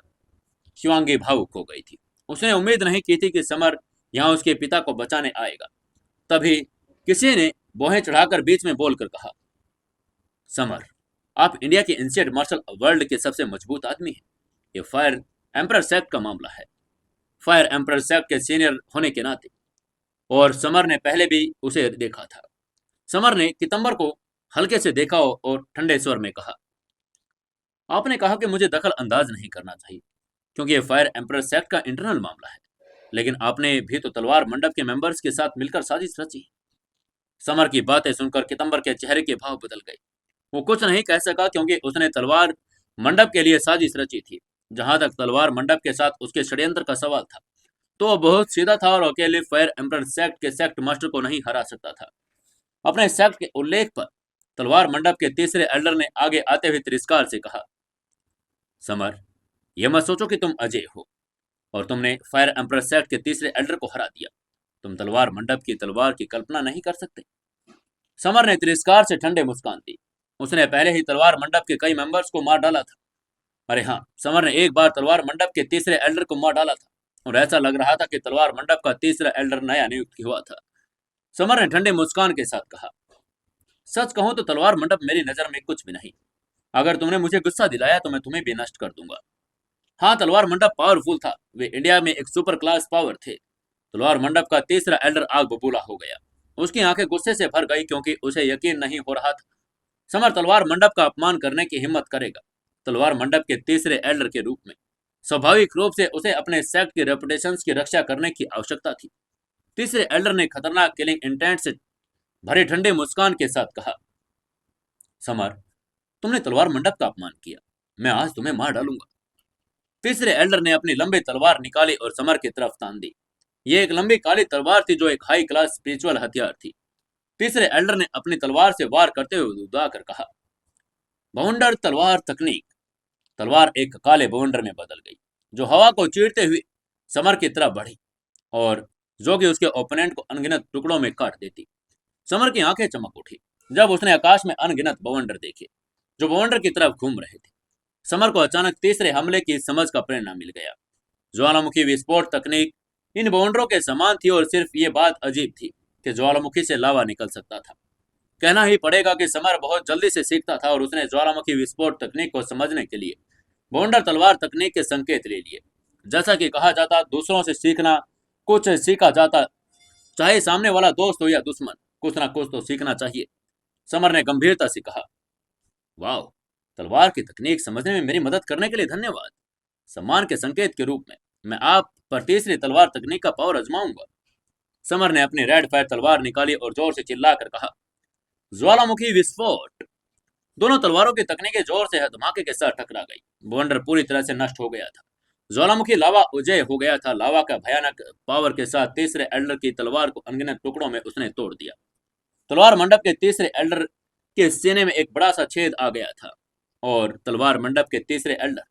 शिवांगी भावुक हो गई थी। उसने उम्मीद नहीं की थी कि समर यहाँ उसके पिता को बचाने आएगा। तभी किसी ने बोहें चढ़ाकर बीच में बोलकर कहा, समर, आप इंडिया के एंशिएंट मार्शल वर्ल्ड के सबसे मजबूत आदमी हैं। ये फायर एम्परर सेक्ट का मामला है। फायर एम्परर सेक्ट के सीनियर होने के नाते। और समर ने पहले भी उसे देखा था। समर ने कितंबर को हल्के से देखा और ठंडे स्वर में कहा, आपने कहा कि मुझे दखल अंदाज नहीं करना चाहिए, क्योंकि ये फायर एम्परर सेक्ट का इंटरनल मामला है। लेकिन आपने भी तो तलवार मंडप के मेंबर्स के साथ मिलकर साजिश रची। समर की बातें सुनकर कितंबर के चेहरे के भाव बदल गए। वो कुछ नहीं कह सका, क्योंकि उसने तलवार मंडप के लिए साजिश रची थी। जहां तक तलवार मंडप के साथ उसके षड्यंत्र का सवाल था, तो वह बहुत सीधा था और अकेले फायर एम्परर सेक्ट के सेक्ट मास्टर को नहीं हरा सकता था। अपने सेक्ट के उल्लेख पर तलवार मंडप के तीसरे एल्डर ने आगे आते हुए तिरस्कार से कहा, समर, यह मत सोचो कि तुम अजय हो और तुमने फायर एम्परर सेक्ट के तीसरे एल्डर को हरा दिया। तुम तलवार मंडप की तलवार की कल्पना नहीं कर सकते। समर ने तिरस्कार से ठंडे मुस्कान दी। उसने पहले ही तलवार मंडप के कई मेंबर्स को मार डाला था। अरे हाँ, समर ने एक बार तलवार मंडप के तीसरे एल्डर को मार डाला था, और ऐसा लग रहा था कि तलवार मंडप का तीसरा एल्डर नया नियुक्त हुआ था। समर ने ठंडे मुस्कान के साथ कहा, सच कहूं तो तलवार मंडप मेरी नजर में कुछ भी नहीं। अगर तुमने मुझे गुस्सा दिलाया तो मैं तुम्हें भी नष्ट कर दूंगा। हाँ, तलवार मंडप पावरफुल था। वे इंडिया में एक सुपर क्लास पावर थे। तलवार मंडप का तीसरा एल्डर आग बबूला हो गया। उसकी आंखें गुस्से से भर गई क्योंकि उसे यकीन नहीं हो रहा था समर तलवार मंडप का अपमान करने की हिम्मत करेगा। तलवार मंडप के तीसरे एल्डर के रूप में स्वाभाविक रूप से उसे अपने सेक्ट की रेपुटेशन की रक्षा करने की आवश्यकता थी। तीसरे एल्डर ने खतरनाक किलिंग इंटेंट से भरे ठंडे मुस्कान के साथ कहा, समर, तुमने तलवार मंडप का अपमान किया। मैं आज तुम्हें मार डालूंगा। तीसरे एल्डर ने अपनी लंबी तलवार निकाली और समर की तरफ तान दी। ये एक लंबी काली तलवार थी जो एक हाई क्लास स्पिरिचुअल हथियार थी। तीसरे एल्डर ने अपनी तलवार से वार करते हुए उदाकर कहा, बवंडर तलवार तकनीक। तलवार एक काले बवंडर में बदल गई जो हवा को चीरते हुए समर की तरफ बढ़ी और जो कि उसके ओपोनेंट को अनगिनत टुकड़ों में काट देती। समर की आंखें चमक उठी जब उसने आकाश में अनगिनत बवंडर देखे जो बवंडर की तरफ घूम रहे थे। समर को अचानक तीसरे हमले की समझ का प्रेरणा मिल गया। ज्वालामुखी विस्फोट तकनीक इन बवंडरों के समान थी और सिर्फ ये बात अजीब थी कि ज्वालामुखी से लावा निकल सकता था। कहना ही पड़ेगा कि समर बहुत जल्दी से सीखता था और उसने ज्वालामुखी विस्फोट तकनीक को समझने के लिए बवंडर तलवार तकनीक के संकेत ले लिए। जैसा कि कहा जाता, दूसरों से सीखना कुछ सीखा जाता, चाहे सामने वाला दोस्त हो या दुश्मन, कुछ ना कुछ तो सीखना चाहिए। समर ने गंभीरता से कहा, वाह, तलवार की तकनीक समझने में मेरी मदद करने के लिए धन्यवाद। सम्मान के संकेत के रूप में मैं आप पर तीसरी तलवार तकनीक का पावर आजमाऊंगा। समर ने अपनी रेड फायर तलवार निकाली और जोर से चिल्लाकर कहा, ज्वालामुखी विस्फोट। दोनों तलवारों की तकनीकें जोर से धमाके के साथ टकरा गई। बवंडर पूरी तरह से नष्ट हो गया था। ज्वालामुखी लावा उजय हो गया था। लावा का भयानक पावर के साथ तीसरे एल्डर की तलवार को अनगिनत टुकड़ों में उसने तोड़ दिया। तलवार मंडप के तीसरे एल्डर के सीने में एक बड़ा सा छेद आ गया था और तलवार मंडप के तीसरे एल्डर,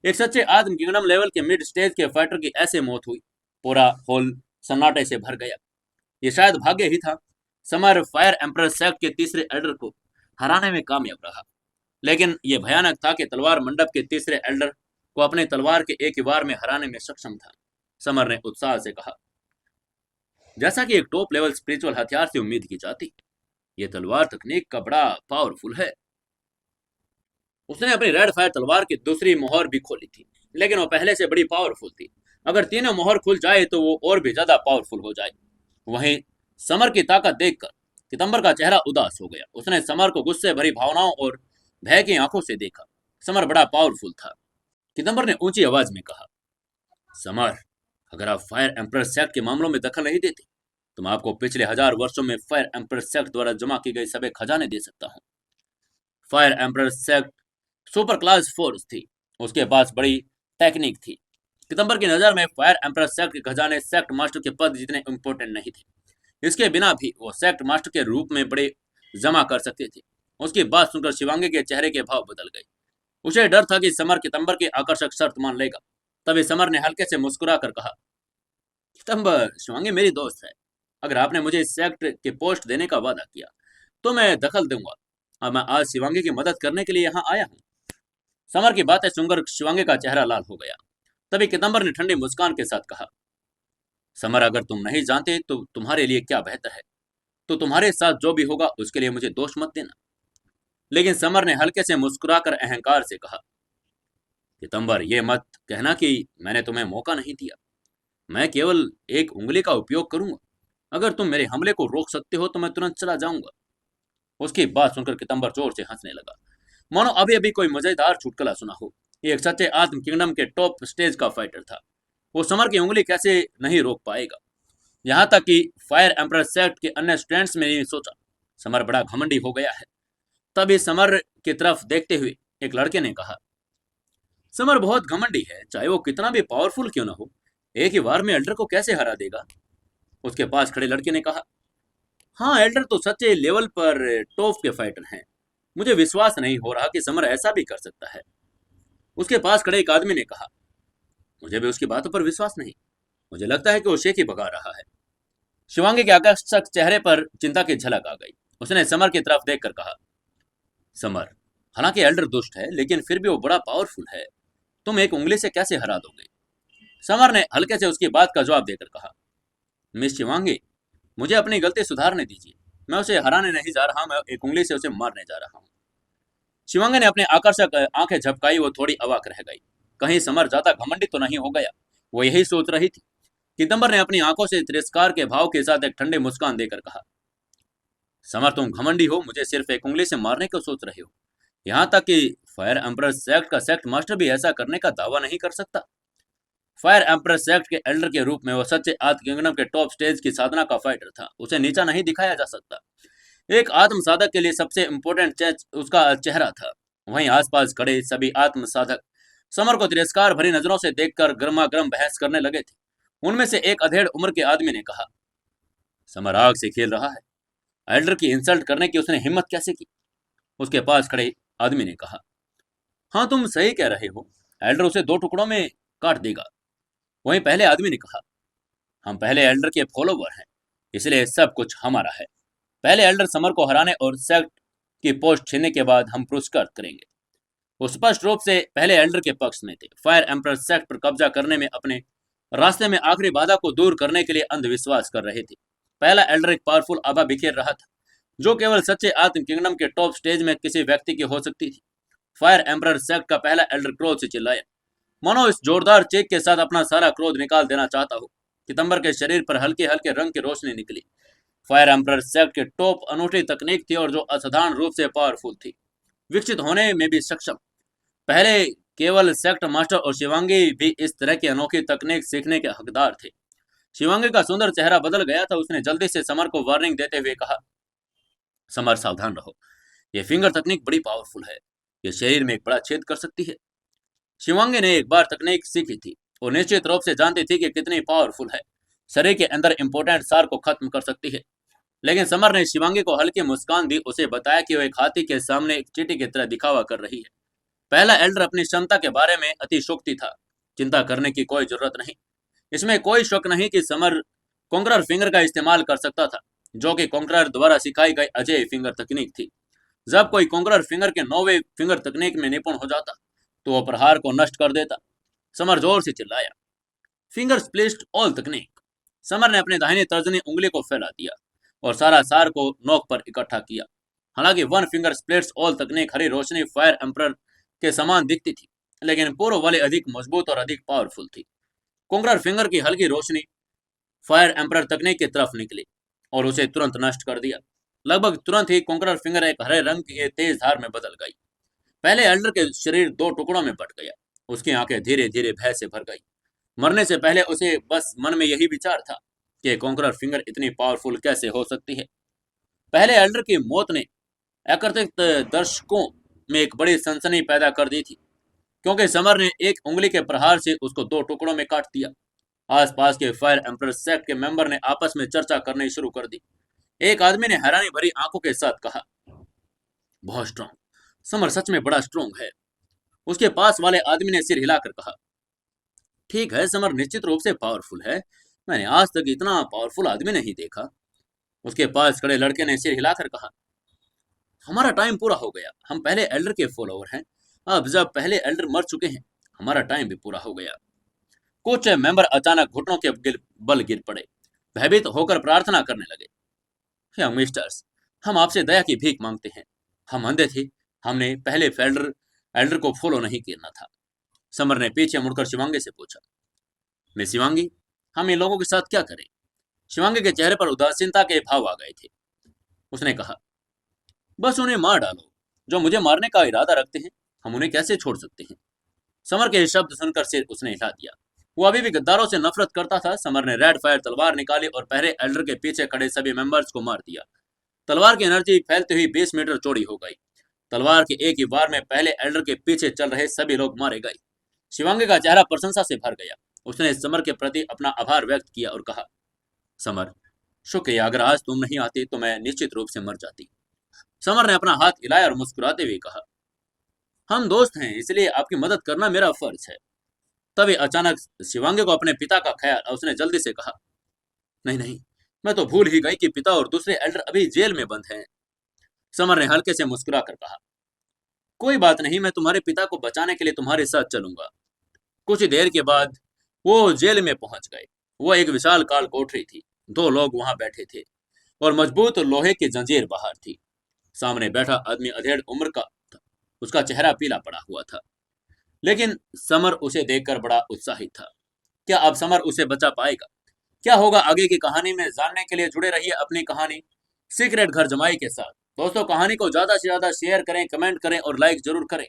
एक सच्चे आदम किंगडम लेवल के मिड स्टेज के फाइटर की ऐसे मौत हुई। पूरा हॉल सन्नाटे से भर गया। ये शायद भाग्य ही था। समर फायर एम्परर सेक्ट के तीसरे एल्डर को हराने में कामयाब रहा, लेकिन यह भयानक था कि तलवार मंडप के तीसरे एल्डर को अपने तलवार के एक ही वार में हराने में सक्षम था। समर ने उत्साह से कहा, जैसा कि एक टॉप लेवल स्पिरिचुअल हथियार से उम्मीद की जाती, यह तलवार तकनीक का बड़ा पावरफुल है। उसने अपनी रेड फायर तलवार की दूसरी मोहर भी खोली थी, लेकिन वो पहले से बड़ी पावरफुल थी। अगर तीनों मोहर खुल जाए तो वो और भी ज्यादा पावरफुल हो जाए। वहीं समर की ताकत देखकर कितंबर का चेहरा उदास हो गया। उसने समर को गुस्से भरी भावनाओं और भय की आंखों से देखा। समर बड़ा पावरफुल था। कितंबर ने ऊंची आवाज में कहा, समर, अगर आप फायर एम्परर सेक्ट के मामलों में दखल नहीं देते तो मैं आपको पिछले 1000 वर्षों में फायर एम्परर सेक्ट द्वारा जमा की गई सभी खजाने दे सकता हूँ। Fire emperor sect super class force थी। उसके पास बड़ी टेक्निक थी। कितंबर की नजर में फायर एम्परर सेक्ट के खजाने सेक्ट मास्टर के पद जितने इम्पोर्टेंट नहीं थे। इसके बिना भी वो सेक्ट मास्टर के रूप में बड़े जमा कर सकते थे। उसकी बात सुनकर शिवांगी के चेहरे के भाव बदल गए। उसे डर था कि समर कितंबर की आकर्षक शर्त मान लेगा। तभी समर ने हल्के से मुस्कुरा कर कहा, कितंबर, शिवांगी मेरी दोस्त है। अगर आपने मुझे इस सेक्ट के पोस्ट देने का वादा किया तो मैं दखल दूंगा। अब मैं आज शिवांगी की मदद करने के लिए यहाँ आया हूँ। समर की बातें सुनकर शिवांगी का चेहरा लाल हो गया। तभी कितंबर ने ठंडी मुस्कान के साथ कहा, समर, अगर तुम नहीं जानते तो तुम्हारे लिए क्या बेहतर है, तो तुम्हारे साथ जो भी होगा उसके लिए मुझे दोष मत देना। लेकिन समर ने हल्के से मुस्कुराकर अहंकार से कहा, कितंबर, ये मत कहना कि मैंने तुम्हें मौका नहीं दिया। मैं केवल एक उंगली का उपयोग करूंगा। अगर तुम मेरे हमले को रोक सकते हो तो मैं तुरंत चला जाऊंगा। उसकी बात सुनकर कितंबर जोर से हंसने लगा, मानो अभी अभी कोई मजेदार चुटकुला सुना हो। ये एक सच्चे आत्म किंगडम के टॉप स्टेज का फाइटर था। वो समर की उंगली कैसे नहीं रोक पाएगा। यहाँ तक कि फायर एम्परर सेक्ट के अन्य स्टूडेंट्स में नहीं सोचा। समर बड़ा घमंडी हो गया है। तभी समर की तरफ देखते हुए एक लड़के ने कहा, समर बहुत घमंडी है, चाहे वो कितना भी पावरफुल क्यों ना हो। एक ही वार में एल्डर को कैसे हरा देगा। उसके पास खड़े लड़के ने कहा, हाँ, एल्डर तो सच्चे लेवल पर टॉप के फाइटर हैं। मुझे विश्वास नहीं हो रहा कि समर ऐसा भी कर सकता है। उसके पास खड़े एक आदमी ने कहा, मुझे भी उसकी बातों पर विश्वास नहीं। मुझे लगता है कि वो शेख ही भगा रहा है। शिवांगी के आकर्षक चेहरे पर चिंता की झलक आ गई। उसने समर की तरफ देखकर कहा, समर, हालांकि एल्डर दुष्ट है लेकिन फिर भी वो बड़ा पावरफुल है। तुम एक उंगली से कैसे हरा दोगे। समर ने हल्के से उसकी बात का जवाब देकर कहा, मिस शिवांगी, मुझे अपनी गलती सुधारने दीजिए। मैं उसे हराने नहीं जा रहा, मैं एक उंगली से उसे मारने जा रहा हूँ। शिवांगी ने अपने आकर्षक आंखें झपकाई। वो थोड़ी अवाक रह गई। कहीं समर ज्यादा घमंडी तो नहीं हो गया? वो यही सोच रही थी। किदंबर ने अपनी आंखों से तिरस्कार के भाव के साथ एक ठंडी मुस्कान देकर कहा, समर, तुम घमंडी हो। मुझे सिर्फ एक उंगली से मारने को सोच रहे हो। यहाँ तक कि फायर एम्परर सेक्ट का सेक्ट मास्टर भी ऐसा करने का दावा नहीं कर सकता। फायर एम्परर सेक्ट के एल्डर के रूप में वो सच्चे आत्म किंगडम के टॉप स्टेज की साधना का फाइटर था। उसे नीचा नहीं दिखाया जा सकता। एक आत्म साधक के लिए सबसे इम्पोर्टेंट चीज उसका चेहरा था। वहीं आसपास खड़े सभी आत्म साधक समर को तिरस्कार भरी नजरों से देखकर गर्मा गर्म बहस करने लगे थे। उनमें से एक अधेड़ उम्र के आदमी ने कहा, समर आग से खेल रहा है। एल्डर की इंसल्ट करने की उसने हिम्मत कैसे की? उसके पास खड़े आदमी ने कहा, हाँ, तुम सही कह रहे हो। एल्डर उसे 2 टुकड़ों में काट देगा। वहीं पहले आदमी ने कहा, हम पहले एल्डर के फॉलोवर हैं, इसलिए सब कुछ हमारा है। पहले एल्डर समर को हराने और सेक्ट की पोस्ट छीनने के बाद हम पुरस्कार करेंगे। वो स्पष्ट रूप से पहले एल्डर के पक्ष में थे। फायर एम्परर सेक्ट पर कब्जा करने में अपने रास्ते में आखिरी बाधा को दूर करने के लिए अंधविश्वास कर रहे थे। पहला एल्डर एक पावरफुल आभा बिखेर रहा था, जो केवल सच्चे आत्म किंगडम के टॉप स्टेज में किसी व्यक्ति की हो सकती थी। फायर एम्परर सेक्ट का पहला एल्डर क्रोध से चिल्लाया, मानो इस जोरदार चीख के साथ अपना सारा क्रोध निकाल देना चाहता हो। कितंबर के शरीर पर हल्के हल्के रंग की रोशनी निकली। फायर एम्परर सेक्ट के टॉप अनूठी तकनीक थी और जो असाधारण रूप से पावरफुल थी, विकसित होने में भी सक्षम। पहले केवल सेक्ट मास्टर और शिवांगी भी इस तरह की अनोखी तकनीक सीखने के हकदार थे। शिवांगी का सुंदर चेहरा बदल गया था। उसने जल्दी से समर को वार्निंग देते हुए कहा, समर, सावधान रहो। यह फिंगर तकनीक बड़ी पावरफुल है। यह शरीर में एक बड़ा छेद कर सकती है। शिवांगी ने एक बार तकनीक सीखी थी और निश्चित रूप से जानती थी कि कितनी पावरफुल है। शरीर के अंदर इंपोर्टेंट सार को खत्म कर सकती है। लेकिन समर ने शिवांगी को हल्की मुस्कान दी। उसे बताया कि वो एक हाथी के सामने एक चींटी की तरह दिखावा कर रही है। पहला एल्डर अपनी क्षमता के बारे में अतिशोक्ति था। चिंता करने की कोई जरूरत नहीं। इसमें कोई शक नहीं कि समर कॉन्करर फिंगर का इस्तेमाल कर सकता था, जो कि कॉन्करर द्वारा सिखाई गई अजय फिंगर तकनीक थी। जब कोई कॉन्करर फिंगर के 9वें फिंगर तकनीक में निपुण हो जाता, तो वह प्रहार को नष्ट कर देता। समर जोर से चिल्लाया, फिंगर स्प्लिट ऑल तकनीक। समर ने अपनी दाहिनी तर्जनी उंगली को फैला दिया और सारा सार को नोक पर इकट्ठा किया। हालांकि वन फिंगर स्प्लिट्स ऑल तकनीक हरी रोशनी फायर एम्परर के समान दिखती थी, लेकिन पूर्व वाले अधिक मजबूत और अधिक पावरफुल थी। कॉन्करर फिंगर की हल्की रोशनी फायर एम्परर तकनीक की तरफ निकली और उसे तुरंत नष्ट कर दिया। लगभग तुरंत ही कॉन्करर फिंगर एक हरे रंग के तेज धार में बदल गई। पहले एल्डर के शरीर 2 टुकड़ों में बट गया। उसकी आंखें धीरे धीरे भय से भर गई। मरने से पहले उसे बस मन में यही विचार था कि कॉन्करर फिंगर इतनी पावरफुल कैसे हो सकती है। पहले एल्डर की मौत ने एकत्रित दर्शकों में एक बड़ी सनसनी पैदा कर दी थी, क्योंकि समर ने एक उंगली के प्रहार से उसको 2 टुकड़ों में काट दिया। आसपास के फायर एम्परर सेक्ट के मेंबर ने आपस में चर्चा करनी शुरू कर दी। एक आदमी ने हैरानी भरी आंखों के साथ कहा, बहुत स्ट्रॉन्ग। समर सच में बड़ा स्ट्रॉन्ग है। उसके पास वाले आदमी ने सिर हिलाकर कहा, ठीक है, समर निश्चित रूप से पावरफुल है। मैंने आज तक इतना पावरफुल आदमी नहीं देखा। उसके पास खड़े लड़के ने सिर हिलाकर कहा, हमारा टाइम पूरा हो गया। हम पहले एल्डर के फॉलोवर हैं। अब जब पहले एल्डर मर चुके हैं, हमारा टाइम भी पूरा हो गया। कुछ मेंबर अचानक घुटनों के बल गिर पड़े, भयभीत होकर प्रार्थना करने लगे, यंग मिस्टर्स, हम आपसे दया की भीख मांगते हैं। हम अंधे थे। हमने पहले एल्डर को फॉलो नहीं करना था। समर ने पीछे मुड़कर शिवांगी से पूछा, मैं शिवांगी, हम इन लोगों के साथ क्या करें? शिवांगी के चेहरे पर उदासीनता के भाव आ गए थे। उसने कहा, बस उन्हें मार डालो। जो मुझे मारने का इरादा रखते हैं, हम उन्हें कैसे छोड़ सकते हैं? समर के शब्द सुनकर सिर उसने हिला दिया। वो अभी भी गद्दारों से नफरत करता था। समर ने रेड फायर तलवार निकाली और पहले एल्डर के पीछे खड़े सभी मेंबर्स को मार दिया। तलवार की एनर्जी फैलती हुई 20 मीटर चौड़ी हो गई। तलवार के एक ही वार में पहले एल्डर के पीछे चल रहे सभी लोग मारे गए। शिवांगी का चेहरा प्रशंसा से भर गया। उसने समर के प्रति अपना आभार व्यक्त किया और कहा, समर, शुक्रिया। अगर आज तुम नहीं आती तो मैं निश्चित रूप से मर जाती। समर ने अपना हाथ हिलाया और मुस्कुराते हुए कहा, हम दोस्त हैं, इसलिए आपकी मदद करना मेरा फर्ज है। तभी अचानक शिवांगी को अपने पिता का ख्याल। उसने जल्दी से कहा, नहीं नहीं, मैं तो भूल ही गई कि पिता और दूसरे एल्डर अभी जेल में बंद हैं। समर ने हल्के से मुस्कुरा कर कहा, कोई बात नहीं, मैं तुम्हारे पिता को बचाने के लिए तुम्हारे साथ चलूंगा। कुछ देर के बाद वो जेल में पहुंच गए। वो एक विशाल काल कोठरी थी। दो लोग वहां बैठे थे और मजबूत लोहे की जंजीर बाहर थी। सामने बैठा आदमी अधेड़ उम्र का था। उसका चेहरा पीला पड़ा हुआ था, लेकिन समर उसे देखकर बड़ा उत्साहित था। क्या अब समर उसे बचा पाएगा? क्या होगा आगे की कहानी में जानने के लिए जुड़े रहिए अपनी कहानी सीक्रेट घर जमाई के साथ। दोस्तों, कहानी को ज्यादा से ज्यादा शेयर करें, कमेंट करें और लाइक जरूर करें।